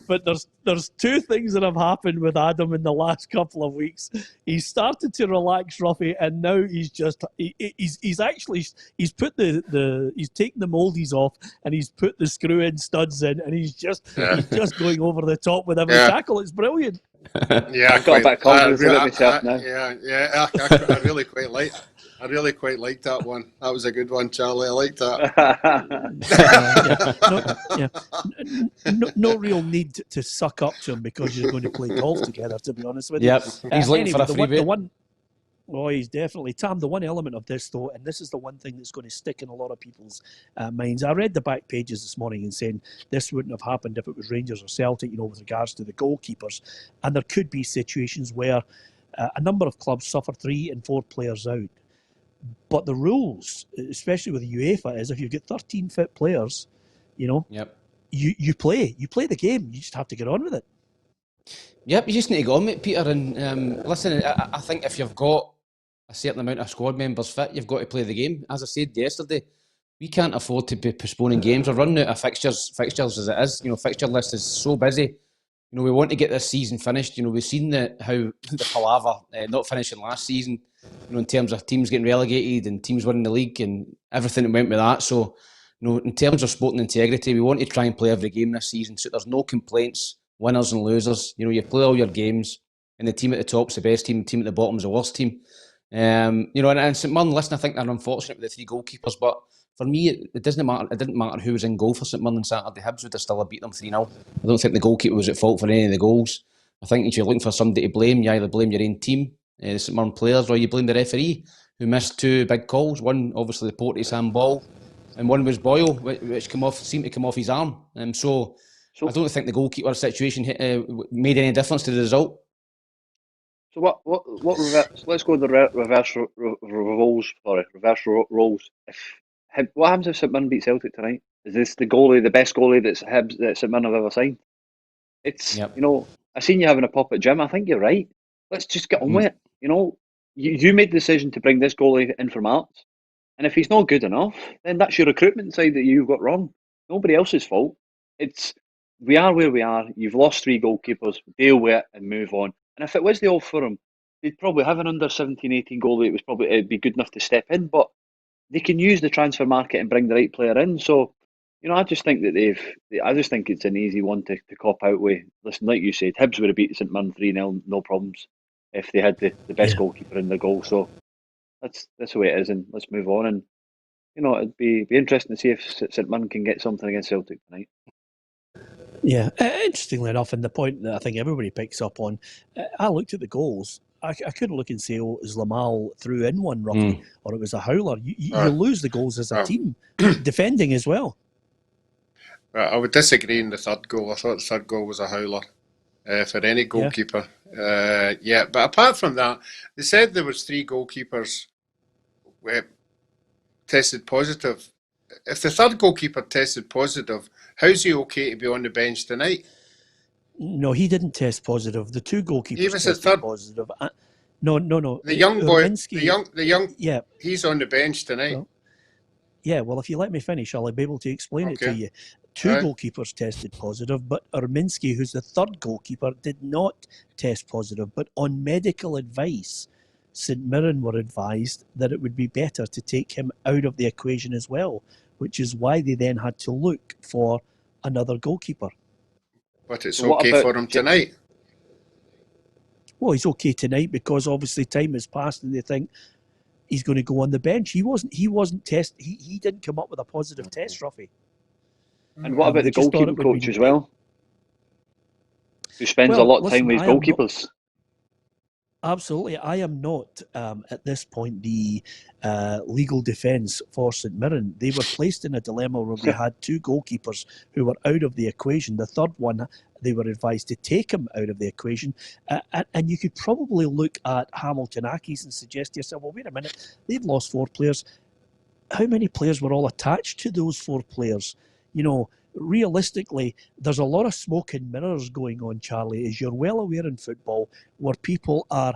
but there's two things that have happened with Adam in the last couple of weeks. He's started to relax, Roughie, and now he's just he's put he's taken the mouldies off and he's put the screw-in studs in, and he's just going over the top with every tackle. It's brilliant. Yeah, I've got a bit of confidence about myself now. Yeah. I really quite like. I really quite liked that one. That was a good one, Charlie. I liked that. No real need to suck up to him because you're going to play golf together, to be honest with you. Yep, he's looking for a freebie. He's definitely. Tam, the one element of this, though, and this is the one thing that's going to stick in a lot of people's minds. I read the back pages this morning and saying this wouldn't have happened if it was Rangers or Celtic, with regards to the goalkeepers. And there could be situations where a number of clubs suffer 3 and 4 players out. But the rules, especially with the UEFA, is if you've got 13 fit players, you play the game. You just have to get on with it. Yep, you just need to go on with it, Peter. And listen, I think if you've got a certain amount of squad members fit, you've got to play the game. As I said yesterday, we can't afford to be postponing games. We're running out of fixtures as it is. Fixture list is so busy. We want to get this season finished. We've seen how the palaver not finishing last season, in terms of teams getting relegated and teams winning the league and everything that went with that. So, in terms of sporting integrity, we want to try and play every game this season so there's no complaints, winners and losers. You play all your games and the team at the top's the best team, the team at the bottom's the worst team. And St Mirren, listen, I think they're unfortunate with the 3 goalkeepers, but for me, it doesn't matter. It didn't matter who was in goal for St Mirren on Saturday. Hibs would have still beat them 3-0. I don't think the goalkeeper was at fault for any of the goals. I think if you're looking for somebody to blame, you either blame your own team, the St Mirren players, or you blame the referee who missed 2 big calls. One, obviously, the Porteous handball, and one was Boyle, which seemed to come off his arm. So I don't think the goalkeeper situation made any difference to the result. So what let's go to the reverse roles. What happens if St Mirren beat Celtic tonight? Is this the best goalie that St Mirren have ever signed? It's I seen you having a pop at Jim. I think you're right. Let's just get on with it. You made the decision to bring this goalie in from Arts. And if he's not good enough, then that's your recruitment side that you've got wrong. Nobody else's fault. We are where we are. You've lost 3 goalkeepers. Deal with it and move on. And if it was the old firm, they'd probably have an under 17, 18 goalie. It'd be good enough to step in. But they can use the transfer market and bring the right player in. So, I just think that I just think it's an easy one to cop out with. Listen, like you said, Hibs would have beat St Mirren 3-0, no problems, if they had the best goalkeeper in the goal. So that's the way it is, and let's move on. And it'd be interesting to see if St Mirren can get something against Celtic tonight. Yeah, interestingly enough, and the point that I think everybody picks up on, I looked at the goals. I couldn't look and say, "Oh, is Lamal threw in one roughly, or it was a howler." You lose the goals as a team, defending as well. I would disagree in the third goal. I thought the third goal was a howler for any goalkeeper. But apart from that, they said there was 3 goalkeepers tested positive. If the third goalkeeper tested positive, how's he okay to be on the bench tonight? No, he didn't test positive. The 2 goalkeepers tested positive. No. The young boy, Urminski, the young, he's on the bench tonight. Well, if you let me finish, I'll be able to explain it to you. 2 goalkeepers tested positive, but Urminski, who's the third goalkeeper, did not test positive. But on medical advice, St Mirren were advised that it would be better to take him out of the equation as well, which is why they then had to look for another goalkeeper. But it's okay for him tonight. Well, he's okay tonight because obviously time has passed and they think he's going to go on the bench. He wasn't test. He didn't come up with a positive test, Roughie. And what about the goalkeeping coach as well, who spends a lot of time with his goalkeepers? Absolutely. I am not, at this point, the legal defence for St Mirren. They were placed in a dilemma where they had 2 goalkeepers who were out of the equation. The third one, they were advised to take him out of the equation. And you could probably look at Hamilton Accies and suggest to yourself, well, wait a minute, they've lost 4 players. How many players were all attached to those 4 players? Realistically, there's a lot of smoke and mirrors going on, Charlie, as you're well aware in football, where people are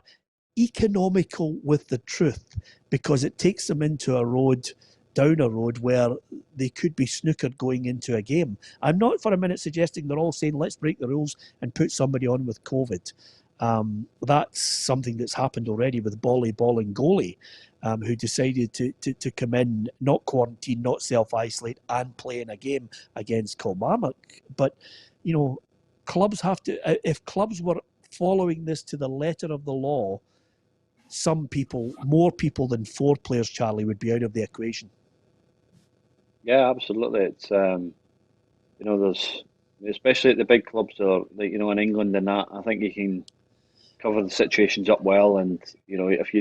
economical with the truth because it takes them down a road where they could be snookered going into a game. I'm not for a minute suggesting they're all saying, let's break the rules and put somebody on with COVID. That's something that's happened already with Balling goalie, who decided to come in, not quarantine, not self-isolate, and play in a game against Kilmarnock. But, clubs have to, if clubs were following this to the letter of the law, more people than 4 players, Charlie, would be out of the equation. Yeah, absolutely. It's, there's, especially at the big clubs, in England and that, I think you can cover the situations up well, and if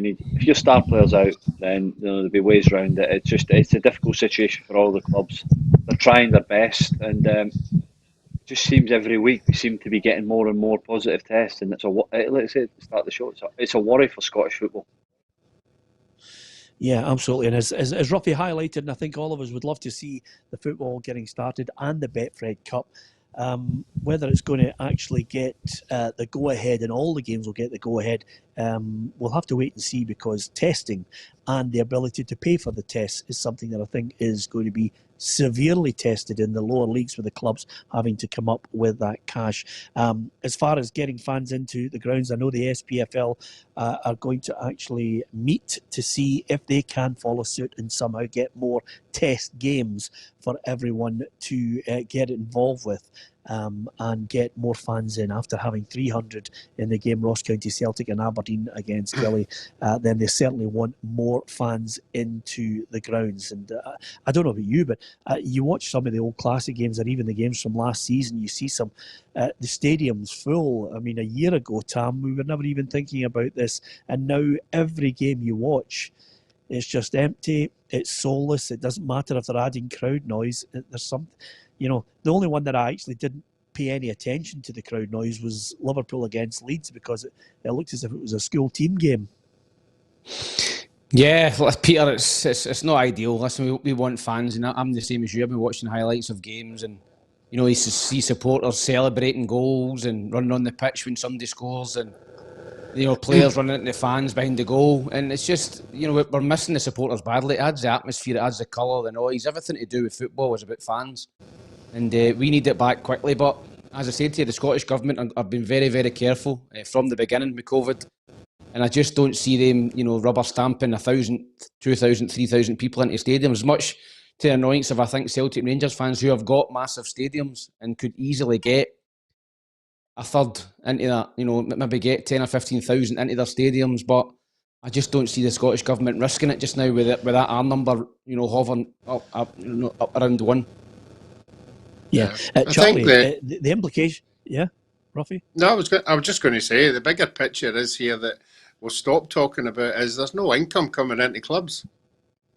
your star players out, then there'll be ways around it. It's a difficult situation for all the clubs. They're trying their best, and it just seems every week we seem to be getting more and more positive tests, and let's say at the start of the show, it's a worry for Scottish football. Yeah, absolutely. And as Roughie highlighted, and I think all of us would love to see the football getting started and the Betfred Cup. Whether it's going to actually get the go-ahead and all the games will get the go-ahead, we'll have to wait and see, because testing and the ability to pay for the tests is something that I think is going to be severely tested in the lower leagues, with the clubs having to come up with that cash. As far as getting fans into the grounds, I know the SPFL are going to actually meet to see if they can follow suit and somehow get more test games for everyone to get involved with. And get more fans in. After having 300 in the game Ross County Celtic and Aberdeen against Killie, then they certainly want more fans into the grounds. And I don't know about you, but you watch some of the old classic games, or even the games from last season, you see some the stadiums full. I mean, a year ago, Tam, we were never even thinking about this, and now every game you watch, it's just empty, it's soulless. It doesn't matter if they're adding crowd noise. There's some, the only one that I actually didn't pay any attention to the crowd noise was Liverpool against Leeds, because it looked as if it was a school team game. Yeah, Peter, it's not ideal. Listen, we want fans, and I'm the same as you. I've been watching highlights of games, and you see supporters celebrating goals and running on the pitch when somebody scores, and players running into fans behind the goal, and it's just, we're missing the supporters badly. It adds the atmosphere, it adds the colour, the noise, everything to do with football is about fans, and we need it back quickly. But as I said to you, the Scottish Government have been very, very careful from the beginning with COVID, and I just don't see them, rubber stamping 1,000, 2,000, 3,000 people into stadiums, much to the annoyance of, I think, Celtic and Rangers fans who have got massive stadiums and could easily get a third into that, maybe get 10 or 15,000 into their stadiums, but I just don't see the Scottish Government risking it just now with that R number, hovering up around 1. Yeah, Charlie, the implication, Roughie? No, I was just going to say, the bigger picture is here that we'll stop talking about is there's no income coming into clubs.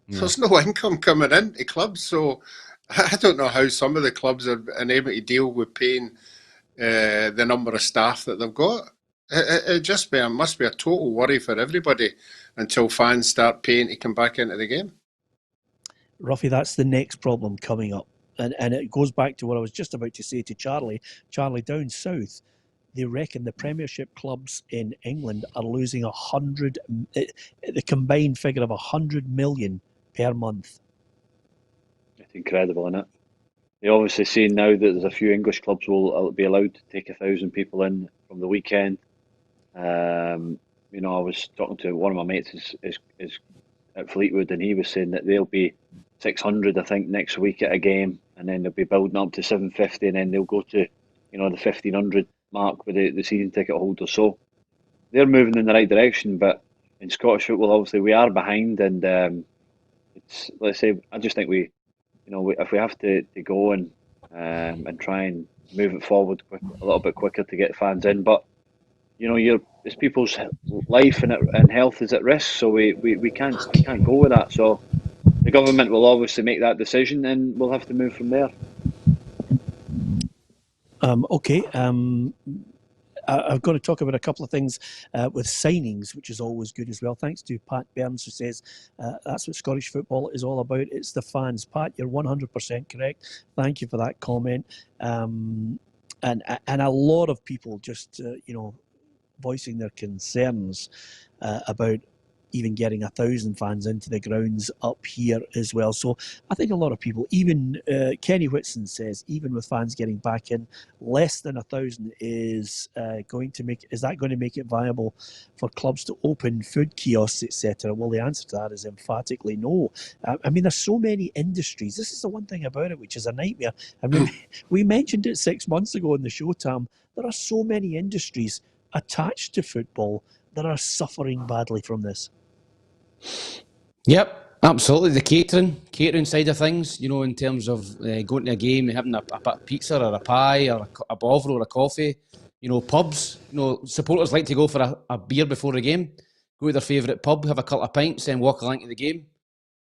Yeah. There's no income coming into clubs, so I don't know how some of the clubs are unable to deal with paying the number of staff that they've got. It must be a total worry for everybody until fans start paying to come back into the game. Roughie, that's the next problem coming up. And it goes back to what I was just about to say to Charlie. Charlie, down south, they reckon the Premiership clubs in England are losing the combined figure of 100 million per month. It's incredible, isn't it? They're obviously saying now that there's a few English clubs will be allowed to take 1,000 people in from the weekend. I was talking to one of my mates is at Fleetwood, and he was saying that they'll be 600, I think, next week at a game, and then they'll be building up to 750, and then they'll go to, the 1,500 mark with the season ticket holders. So they're moving in the right direction, but in Scottish football, obviously, we are behind, and I just think we if we have to go and try and move it forward a little bit quicker to get fans in, but it's people's life and health is at risk, so we can't go with that. So the government will obviously make that decision, and we'll have to move from there. Okay. I've got to talk about a couple of things with signings, which is always good as well. Thanks to Pat Burns, who says that's what Scottish football is all about. It's the fans. Pat, you're 100% correct. Thank you for that comment. And a lot of people just, voicing their concerns about even getting 1,000 fans into the grounds up here as well. So I think a lot of people, even Kenny Whitson says, even with fans getting back in, less than 1,000 is going to make it viable for clubs to open food kiosks, etc.? Well, the answer to that is emphatically no. There's so many industries. This is the one thing about it, which is a nightmare. And we mentioned it 6 months ago in the show, Tam. There are so many industries attached to football that are suffering badly from this. Yep, absolutely. The catering side of things, in terms of going to a game and having a pizza or a pie or a bovril or a coffee, pubs, supporters like to go for a beer before the game, go to their favourite pub, have a couple of pints, and walk along to the game.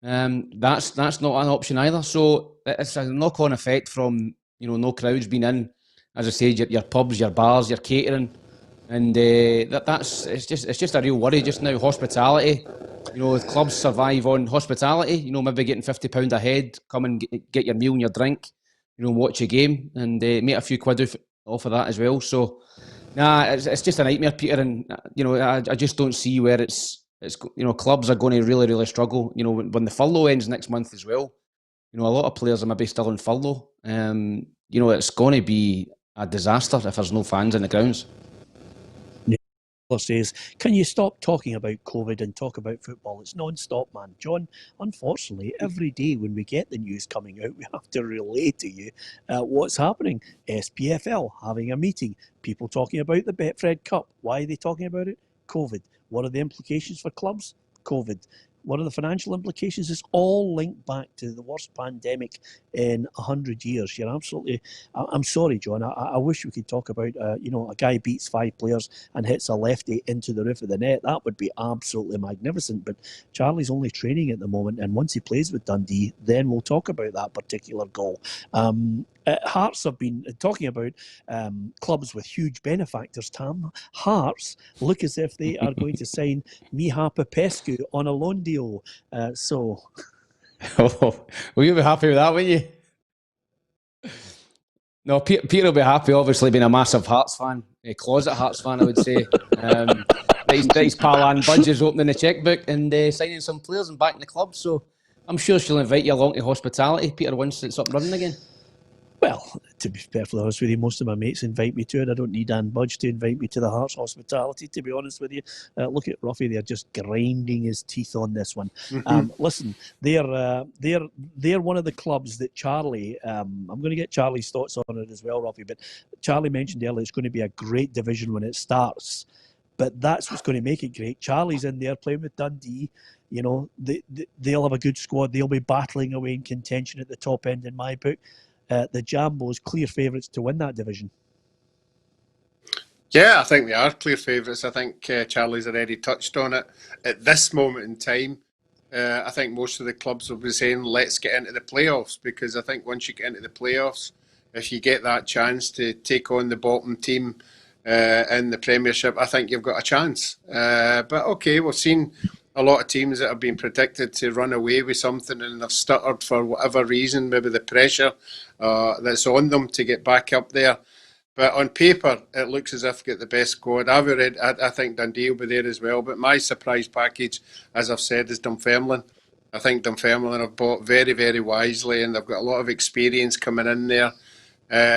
That's not an option either. So it's a knock-on effect from, no crowds being in. As I said, your pubs, your bars, your catering. And it's just a real worry just now. Hospitality, clubs survive on hospitality. Maybe getting £50 a head, come and get your meal and your drink, watch a game and make a few quid off of that as well. So, it's just a nightmare, Peter. And I just don't see where it's clubs are going to really, really struggle. When the furlough ends next month as well. A lot of players are maybe still on furlough. It's going to be a disaster if there's no fans in the grounds. Says, can you stop talking about COVID and talk about football? It's non-stop, man. John, unfortunately, every day when we get the news coming out, we have to relay to you what's happening. SPFL having a meeting. People talking about the Betfred Cup. Why are they talking about it? COVID. What are the implications for clubs? COVID. What are the financial implications? It's all linked back to the worst pandemic in 100 years. You're absolutely... I'm sorry, John. I wish we could talk about, a guy beats 5 players and hits a lefty into the roof of the net. That would be absolutely magnificent. But Charlie's only training at the moment, and once he plays with Dundee, then we'll talk about that particular goal. Hearts have been talking about clubs with huge benefactors, Tam. Hearts look as if they are going to sign Miha Popescu on a loan deal. Will you be happy with that, wouldn't you? No, Peter will be happy, obviously, being a massive Hearts fan, a closet Hearts fan, I would say. that his pal Ann Budge is opening the chequebook and signing some players and backing the club. So I'm sure she'll invite you along to hospitality, Peter, once it's up and running again. Well, to be perfectly honest with you, most of my mates invite me to it. I don't need Ann Budge to invite me to the Hearts hospitality, to be honest with you. Look at Roughie, they're just grinding his teeth on this one. Listen, they're one of the clubs that Charlie, I'm going to get Charlie's thoughts on it as well, Roughie, but Charlie mentioned earlier it's going to be a great division when it starts. But that's what's going to make it great. Charlie's in there playing with Dundee. You know, they'll have a good squad. They'll be battling away in contention at the top end in my book. The Jambos, clear favourites to win that division. Yeah, I think they are clear favourites. I think Charlie's already touched on it. At this moment in time, I think most of the clubs will be saying, let's get into the playoffs, because I think once you get into the playoffs, if you get that chance to take on the bottom team in the Premiership, I think you've got a chance. But okay, we've seen a lot of teams that have been predicted to run away with something and they've stuttered for whatever reason, maybe the pressure that's on them to get back up there. But on paper, it looks as if they've got the best squad. I think Dundee will be there as well. But my surprise package, as I've said, is Dunfermline. I think Dunfermline have bought very, very wisely, and they've got a lot of experience coming in there.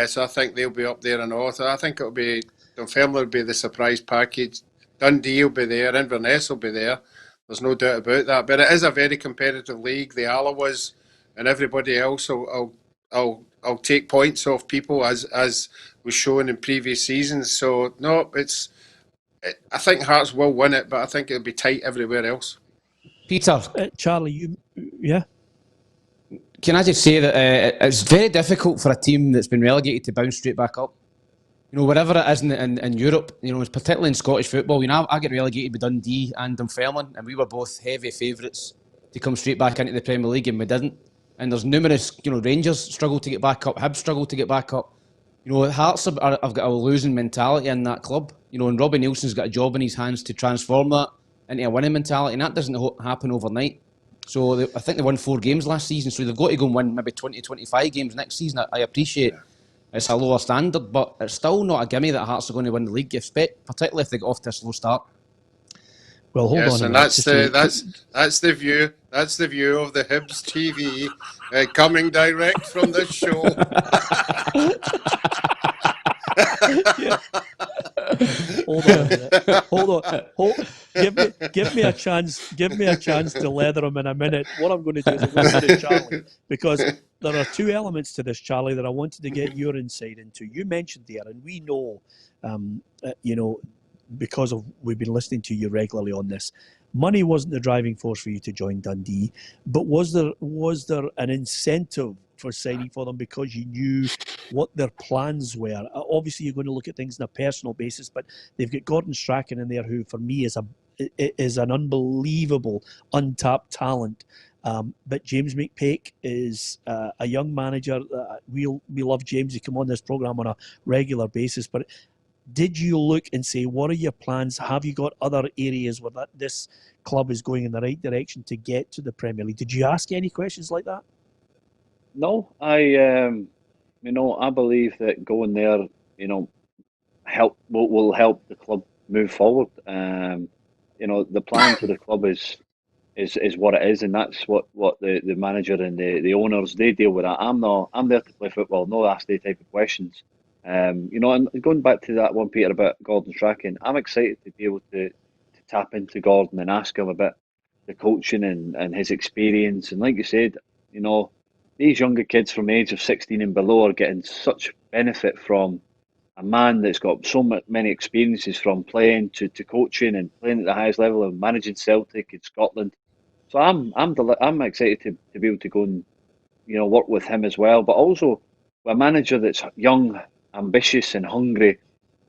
So I think they'll be up there and all. So I think it'll be Dunfermline will be the surprise package. Dundee will be there. Inverness will be there. There's no doubt about that. But it is a very competitive league. The Alloas and everybody else will take points off people as was shown in previous seasons. So no, I think Hearts will win it, but I think it'll be tight everywhere else. Peter, Charlie, yeah. Can I just say that it's very difficult for a team that's been relegated to bounce straight back up. You know, wherever it is in Europe, you know, particularly in Scottish football, you know, I get relegated with Dundee and Dunfermline, and we were both heavy favourites to come straight back into the Premier League, and we didn't. And there's numerous, you know, Rangers struggle to get back up, Hibs struggle to get back up. You know, Hearts have got a losing mentality in that club. You know, and Robbie Nielsen's got a job in his hands to transform that into a winning mentality, and that doesn't happen overnight. So I think they won 4 games last season, so they've got to go and win maybe 20, 25 games next season. I appreciate it's a lower standard, but it's still not a gimme that Hearts are going to win the league, particularly if they get off to a slow start. Well, hold on. And that's the view. That's the view of the Hibs TV coming direct from the show. Hold on. Give me a chance. Give me a chance to leather him in a minute. What I'm going to do is I'm going to go to Charlie, because there are 2 elements to this, Charlie, that I wanted to get your insight into. You mentioned there, and we know, you know, because we've been listening to you regularly on this. Money wasn't the driving force for you to join Dundee, but was there an incentive for signing for them because you knew what their plans were? Obviously, you're going to look at things on a personal basis, but they've got Gordon Strachan in there, who for me is an unbelievable untapped talent. But James McPake is a young manager. We love James. He come on this programme on a regular basis, but did you look and say, what are your plans? Have you got other areas where this club is going in the right direction to get to the Premier League? Did you ask any questions like that? No, I believe that going there, you know, will help the club move forward. You know, the plan for the club is what it is, and that's what the manager and the owners, they deal with that. I'm there to play football, no ask any type of questions. You know, and going back to that one, Peter, about Gordon Strachan, I'm excited to be able to tap into Gordon and ask him about the coaching and his experience. And like you said, you know, these younger kids from the age of 16 and below are getting such benefit from a man that's got so many experiences, from playing to coaching and playing at the highest level and managing Celtic in Scotland. So I'm excited to be able to go and, you know, work with him as well, but also a manager that's young, ambitious and hungry,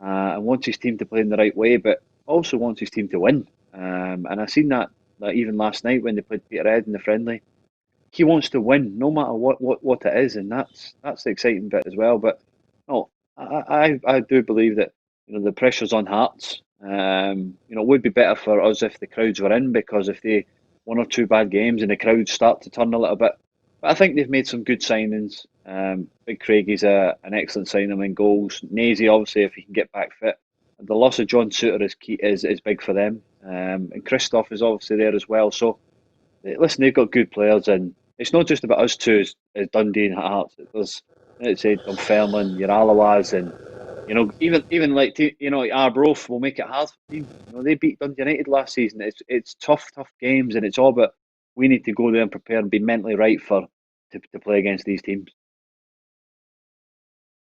and wants his team to play in the right way, but also wants his team to win. And I seen that even last night when they played Peterhead in the friendly. He wants to win no matter what it is, and that's the exciting bit as well. But no, I do believe that, you know, the pressure's on Hearts. You know, it would be better for us if the crowds were in, because if they 1 or 2 bad games and the crowds start to turn a little bit. But I think they've made some good signings. Big Craigie's an excellent signing in goals. Nazy, obviously, if he can get back fit, the loss of John Souttar is big for them. And Christoph is obviously there as well. So, listen, they've got good players, and it's not just about us two as Dundee and Hearts. There's, let's say, Dunfermline, your Alawas, and even like Arbroath will make it hard for teams. They beat Dundee United last season. It's tough games, and it's all about we need to go there and prepare and be mentally right to play against these teams.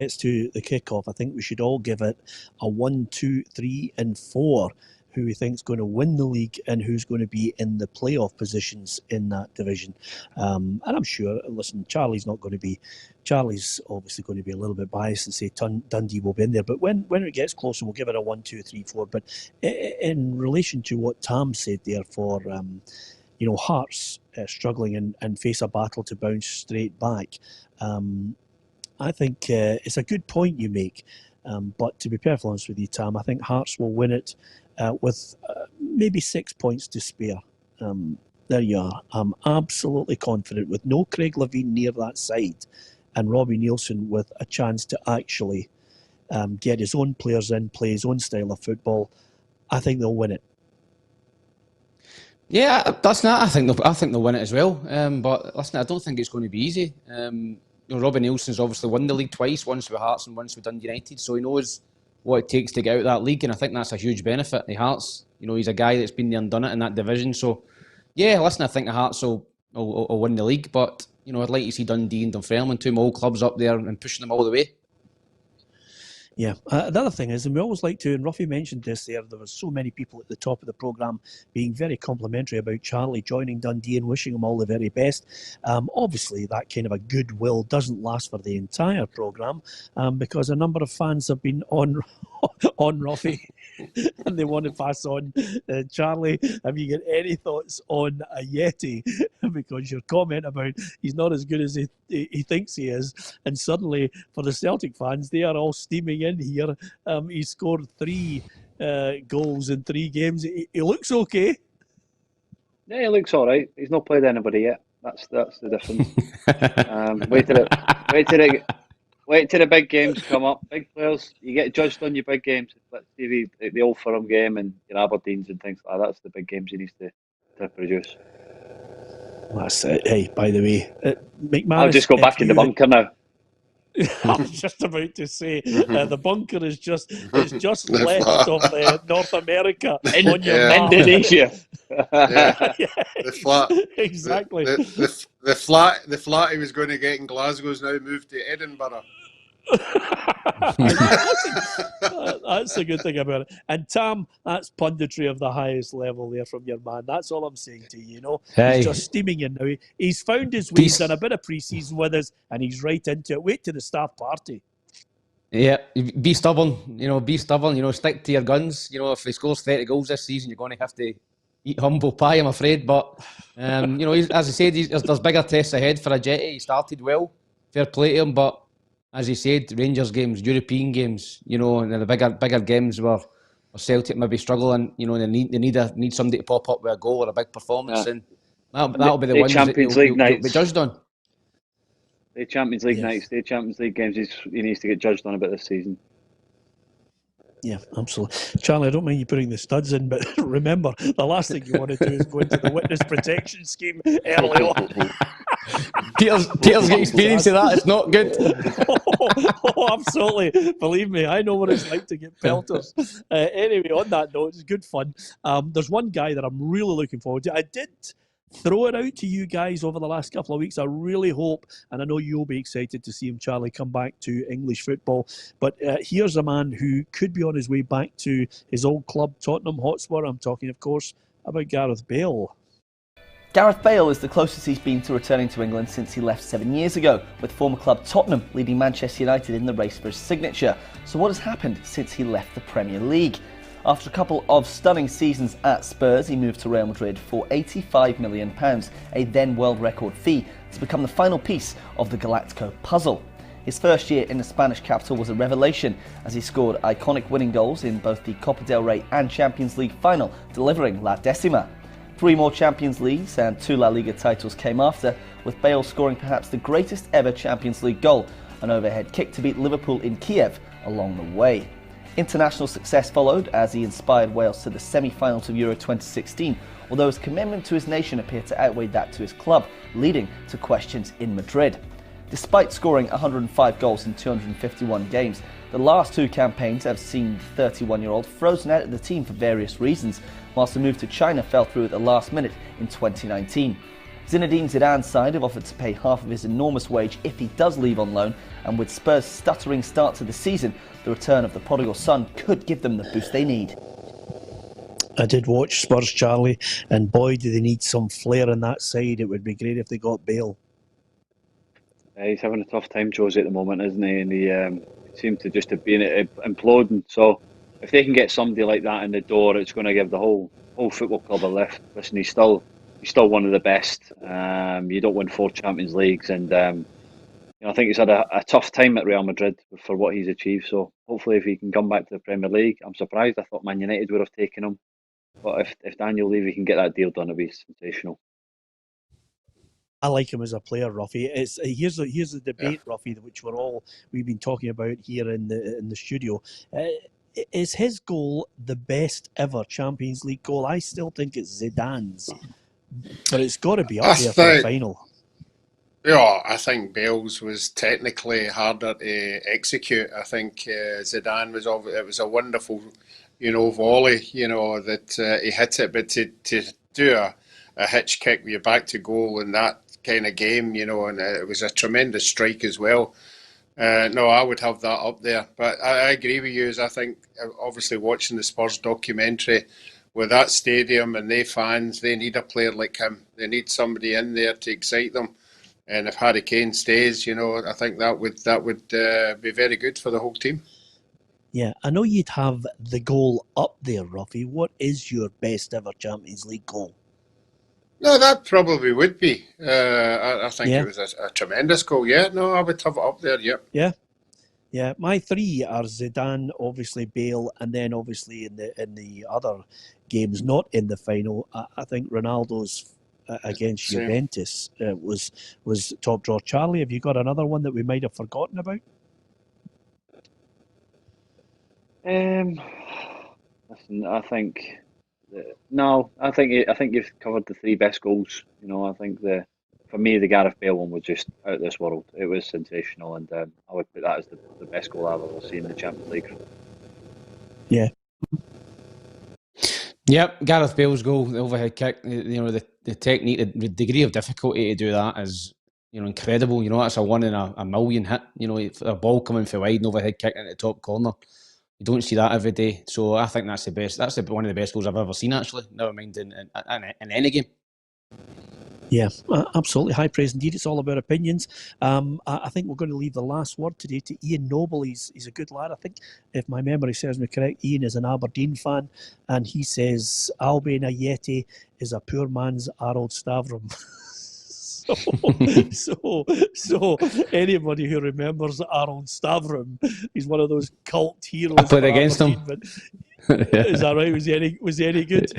It's to the kickoff. I think we should all give it a 1, 2, 3, and 4. Who we think is going to win the league and who's going to be in the playoff positions in that division. And I'm sure, listen, Charlie's obviously going to be a little bit biased and say Dundee will be in there. But when it gets closer, we'll give it a 1, 2, 3, 4. But in relation to what Tam said there for, Hearts struggling and face a battle to bounce straight back, I think it's a good point you make. But to be perfectly honest with you, Tam, I think Hearts will win it with maybe 6 points to spare. There you are. I'm absolutely confident with no Craig Levein near that side and Robbie Nielsen with a chance to actually get his own players in, play his own style of football. I think they'll win it. Yeah, that's not. I think they'll win it as well. But listen, I don't think it's going to be easy. Robbie Nielsen's obviously won the league twice, once with Hearts and once with Dundee United, so he knows what it takes to get out of that league, and I think that's a huge benefit. The Hearts, he's a guy that's been there and done it in that division. So, yeah, listen, I think the Hearts will win the league, but I'd like to see Dundee and Dunfermline, two of my old clubs up there and pushing them all the way. Yeah, the other thing is, and we always like to, and Roughie mentioned this there were so many people at the top of the programme being very complimentary about Charlie joining Dundee and wishing him all the very best. Obviously, that kind of a goodwill doesn't last for the entire programme because a number of fans have been on Roughie and they want to pass on. Charlie, have you got any thoughts on Ajeti? Because your comment about he's not as good as he thinks he is, and suddenly for the Celtic fans, they are all steaming in here. He scored 3 goals in 3 games. He looks okay. Yeah, he looks all right. He's not played anybody yet. That's the difference. Wait till the big games come up. Big players, you get judged on your big games. Let's see the Old Firm game and your Aberdeens and things like that. That's the big games he needs to produce. That's it. Hey, by the way, McManus, I'll just go back in the bunker now. I was just about to say the bunker is just left of North America on your map. Indonesia. The flat. Exactly. The flat he was going to get in Glasgow's now moved to Edinburgh. That's the good thing about it. And Tam, that's punditry of the highest level there from your man. That's all I'm saying to you. Hey. He's just steaming in now. He's found his way. He's done a bit of pre-season with us, and he's right into it. Wait to the staff party. Yeah, be stubborn. Be stubborn. Stick to your guns. If he scores 30 goals this season, you're going to have to eat humble pie, I'm afraid. But as I said, there's bigger tests ahead for Ajeti. He started well. Fair play to him, but as he said, Rangers games, European games, and the bigger games where Celtic maybe struggling, they need somebody to pop up with a goal or a big performance, and that'll be the ones Champions that League he'll be judged on. The Champions League nights, the Champions League games, he needs to get judged on a bit this season. Yeah, absolutely. Charlie, I don't mind you putting the studs in, but remember, the last thing you want to do is go into the witness protection scheme early on. Peter's got experience of that. It's not good. Oh, absolutely. Believe me, I know what it's like to get pelters. Anyway, on that note, it's good fun. There's one guy that I'm really looking forward to. I did throw it out to you guys over the last couple of weeks. I really hope, and I know you'll be excited to see him, Charlie, come back to English football. But here's a man who could be on his way back to his old club, Tottenham Hotspur. I'm talking, of course, about Gareth Bale. Gareth Bale is the closest he's been to returning to England since he left 7 years ago, with former club Tottenham leading Manchester United in the race for his signature. So what has happened since he left the Premier League? After a couple of stunning seasons at Spurs, he moved to Real Madrid for £85 million, a then world record fee, to become the final piece of the Galactico puzzle. His first year in the Spanish capital was a revelation, as he scored iconic winning goals in both the Copa del Rey and Champions League final, delivering La Decima. 3 more Champions Leagues and 2 La Liga titles came after, with Bale scoring perhaps the greatest ever Champions League goal, an overhead kick to beat Liverpool in Kiev along the way. International success followed as he inspired Wales to the semi-finals of Euro 2016, although his commitment to his nation appeared to outweigh that to his club, leading to questions in Madrid. Despite scoring 105 goals in 251 games, the last two campaigns have seen the 31-year-old frozen out of the team for various reasons, whilst the move to China fell through at the last minute in 2019. Zinedine Zidane's side have offered to pay half of his enormous wage if he does leave on loan, and with Spurs' stuttering start to the season, the return of the prodigal son could give them the boost they need. I did watch Spurs, Charlie, and boy, do they need some flair on that side. It would be great if they got Bale. He's having a tough time, Josie, at the moment, isn't he? And he seems to just have been imploding. So if they can get somebody like that in the door, it's going to give the whole football club a lift. Listen, he's still one of the best. You don't win 4 Champions Leagues, and I think he's had a tough time at Real Madrid for what he's achieved. So hopefully, if he can come back to the Premier League, I'm surprised. I thought Man United would have taken him, but if Daniel Levy can get that deal done, it'd be sensational. I like him as a player, Roughie. Here's the debate, Roughie, which we've been talking about here in the studio. Is his goal the best ever Champions League goal? I still think it's Zidane's, but it's got to be up there for the final. Yeah, I think Bale's was technically harder to execute. I think Zidane was a wonderful, volley, that he hit it, but to do a hitch kick with your back to goal in that kind of game, and it was a tremendous strike as well. No, I would have that up there. But I agree with you, as I think, obviously watching the Spurs documentary, with that stadium and they fans, they need a player like him. They need somebody in there to excite them. And if Harry Kane stays, I think that would be very good for the whole team. Yeah, I know you'd have the goal up there, Roughie. What is your best ever Champions League goal? No, that probably would be. I think it was a tremendous goal. Yeah, no, I would have it up there. Yep. Yeah. My 3 are Zidane, obviously Bale, and then obviously in the other games, not in the final. I think Ronaldo's against Juventus was top draw. Charlie, have you got another one that we might have forgotten about? Listen, I think you've covered the 3 best goals. I think for me the Gareth Bale one was just out of this world. It was sensational, and I would put that as the best goal I've ever seen in the Champions League. Yeah. Yep, Gareth Bale's goal, the overhead kick. The technique, the degree of difficulty to do that is, incredible. That's a 1 in a million hit. A ball coming from wide and overhead kick into the top corner. You don't see that every day. So I think that's the best. That's one of the best goals I've ever seen, actually. Never mind in any game. Yeah, absolutely. High praise indeed. It's all about opinions. I think we're going to leave the last word today to Ian Noble. He's a good lad. I think, if my memory serves me correct, Ian is an Aberdeen fan, and he says Albion Ajeti is a poor man's Arnold Stavrum. So anybody who remembers Arnold Stavrum, he's one of those cult heroes. I played against him. Is that right? Was he any good?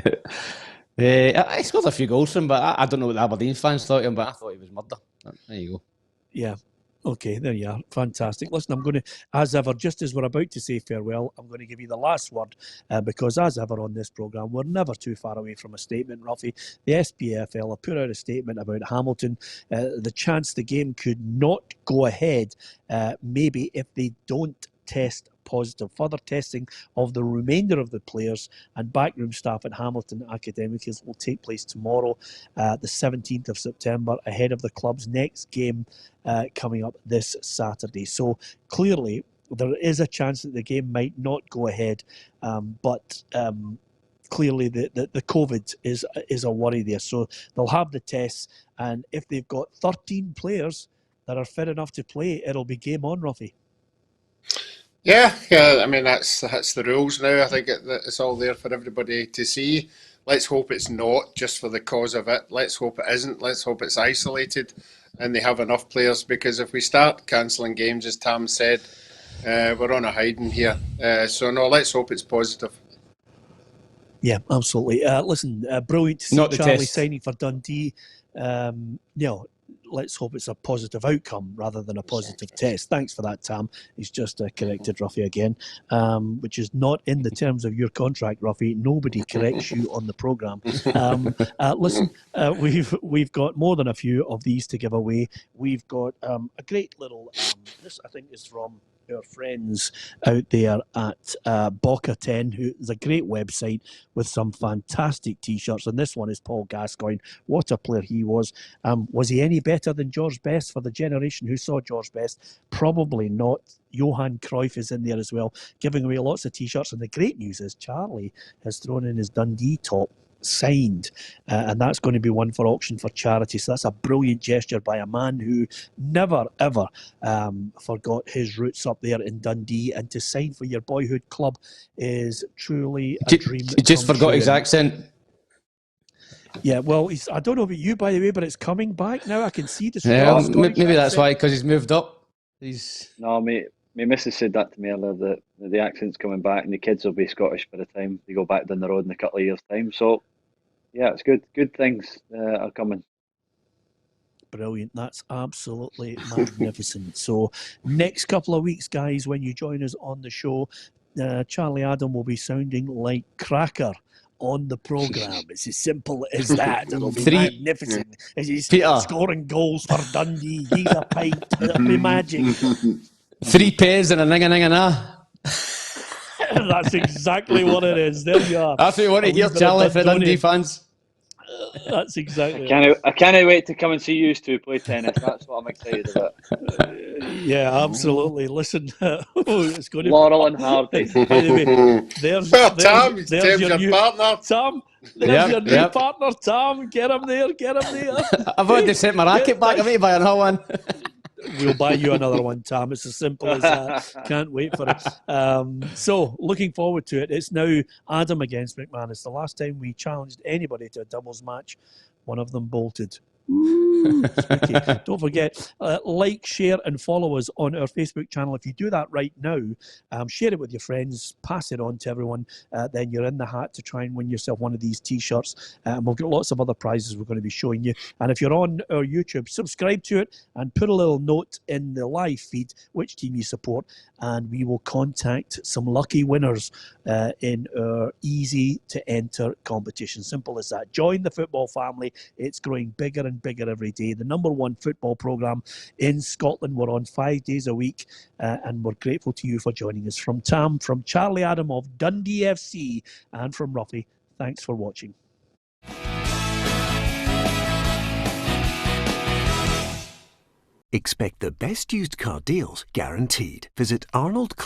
I scored a few goals for him, but I don't know what the Aberdeen fans thought of him, but I thought he was murder. There you go. Yeah. Okay, there you are. Fantastic. Listen, I'm going to, as ever, just as we're about to say farewell, I'm going to give you the last word because, as ever on this programme, we're never too far away from a statement, Roughie. The SPFL have put out a statement about Hamilton. The chance the game could not go ahead, maybe if they don't test positive. Further testing of the remainder of the players and backroom staff at Hamilton Academicals will take place tomorrow, the 17th of September, ahead of the club's next game coming up this Saturday. So clearly there is a chance that the game might not go ahead, but clearly the COVID is a worry there. So they'll have the tests, and if they've got 13 players that are fit enough to play, it'll be game on, Roughie. Yeah. I mean, that's the rules now. I think it's all there for everybody to see. Let's hope it's not just for the cause of it. Let's hope it isn't. Let's hope it's isolated and they have enough players, because if we start cancelling games, as Tam said, we're on a hiding here. So no, let's hope it's positive. Yeah, absolutely. Listen, brilliant to see Charlie signing for Dundee. let's hope it's a positive outcome rather than a positive test. Thanks for that, Tam. He's just corrected Roughie again, which is not in the terms of your contract, Roughie. Nobody corrects you on the programme. Listen, we've got more than a few of these to give away. We've got a great little, this I think is from our friends out there at Boca 10, who is a great website with some fantastic T-shirts. And this one is Paul Gascoigne. What a player he was. Was he any better than George Best for the generation who saw George Best? Probably not. Johan Cruyff is in there as well, giving away lots of T-shirts. And the great news is Charlie has thrown in his Dundee top signed, and that's going to be one for auction for charity. So that's a brilliant gesture by a man who never ever forgot his roots up there in Dundee, and to sign for your boyhood club is truly a dream. He just forgot his accent. Yeah, well, I don't know about you, by the way, but it's coming back now. I can see the maybe that's why, because he's moved up. No, mate. My missus said that to me earlier, that the accent's coming back and the kids will be Scottish by the time they go back down the road in a couple of years' time. So, yeah, it's good. Good things are coming. Brilliant. That's absolutely magnificent. So, next couple of weeks, guys, when you join us on the show, Charlie Adam will be sounding like Cracker on the programme. It's as simple as that. It'll be magnificent. He's scoring goals for Dundee. He's a pint. It'll be magic. 3 pairs and a ning-a-ning-a-na. That's exactly what it is. There you are. That's what you want to hear, Charlie, for Dundee fans. That's exactly I can't wait to come and see you two play tennis. That's what I'm excited about. Yeah, absolutely. Listen, it's going to Laurel and Hardy. By the way, Tam, there's your new partner. Tam, there's your new partner, Tam. Get him there, get him there. I've already sent my racket back. I'm going to buy another one. We'll buy you another one, Tam. It's as simple as that. Can't wait for it. So, looking forward to it. It's now Adam against McManus. The last time we challenged anybody to a doubles match, one of them bolted. Ooh, spooky. Don't forget, like, share and follow us on our Facebook channel. If you do that right now, share it with your friends, pass it on to everyone, then you're in the hat to try and win yourself one of these T-shirts. And we've got lots of other prizes we're going to be showing you. And if you're on our YouTube, subscribe to it and put a little note in the live feed which team you support, and we will contact some lucky winners in our easy to enter competition. Simple as that. Join the football family. It's growing bigger and bigger every day. The #1 football programme in Scotland. We're on 5 days a week, and we're grateful to you for joining us. From Tam, from Charlie Adam of Dundee FC, and from Roughie, thanks for watching. Expect the best used car deals guaranteed. Visit Arnold Clark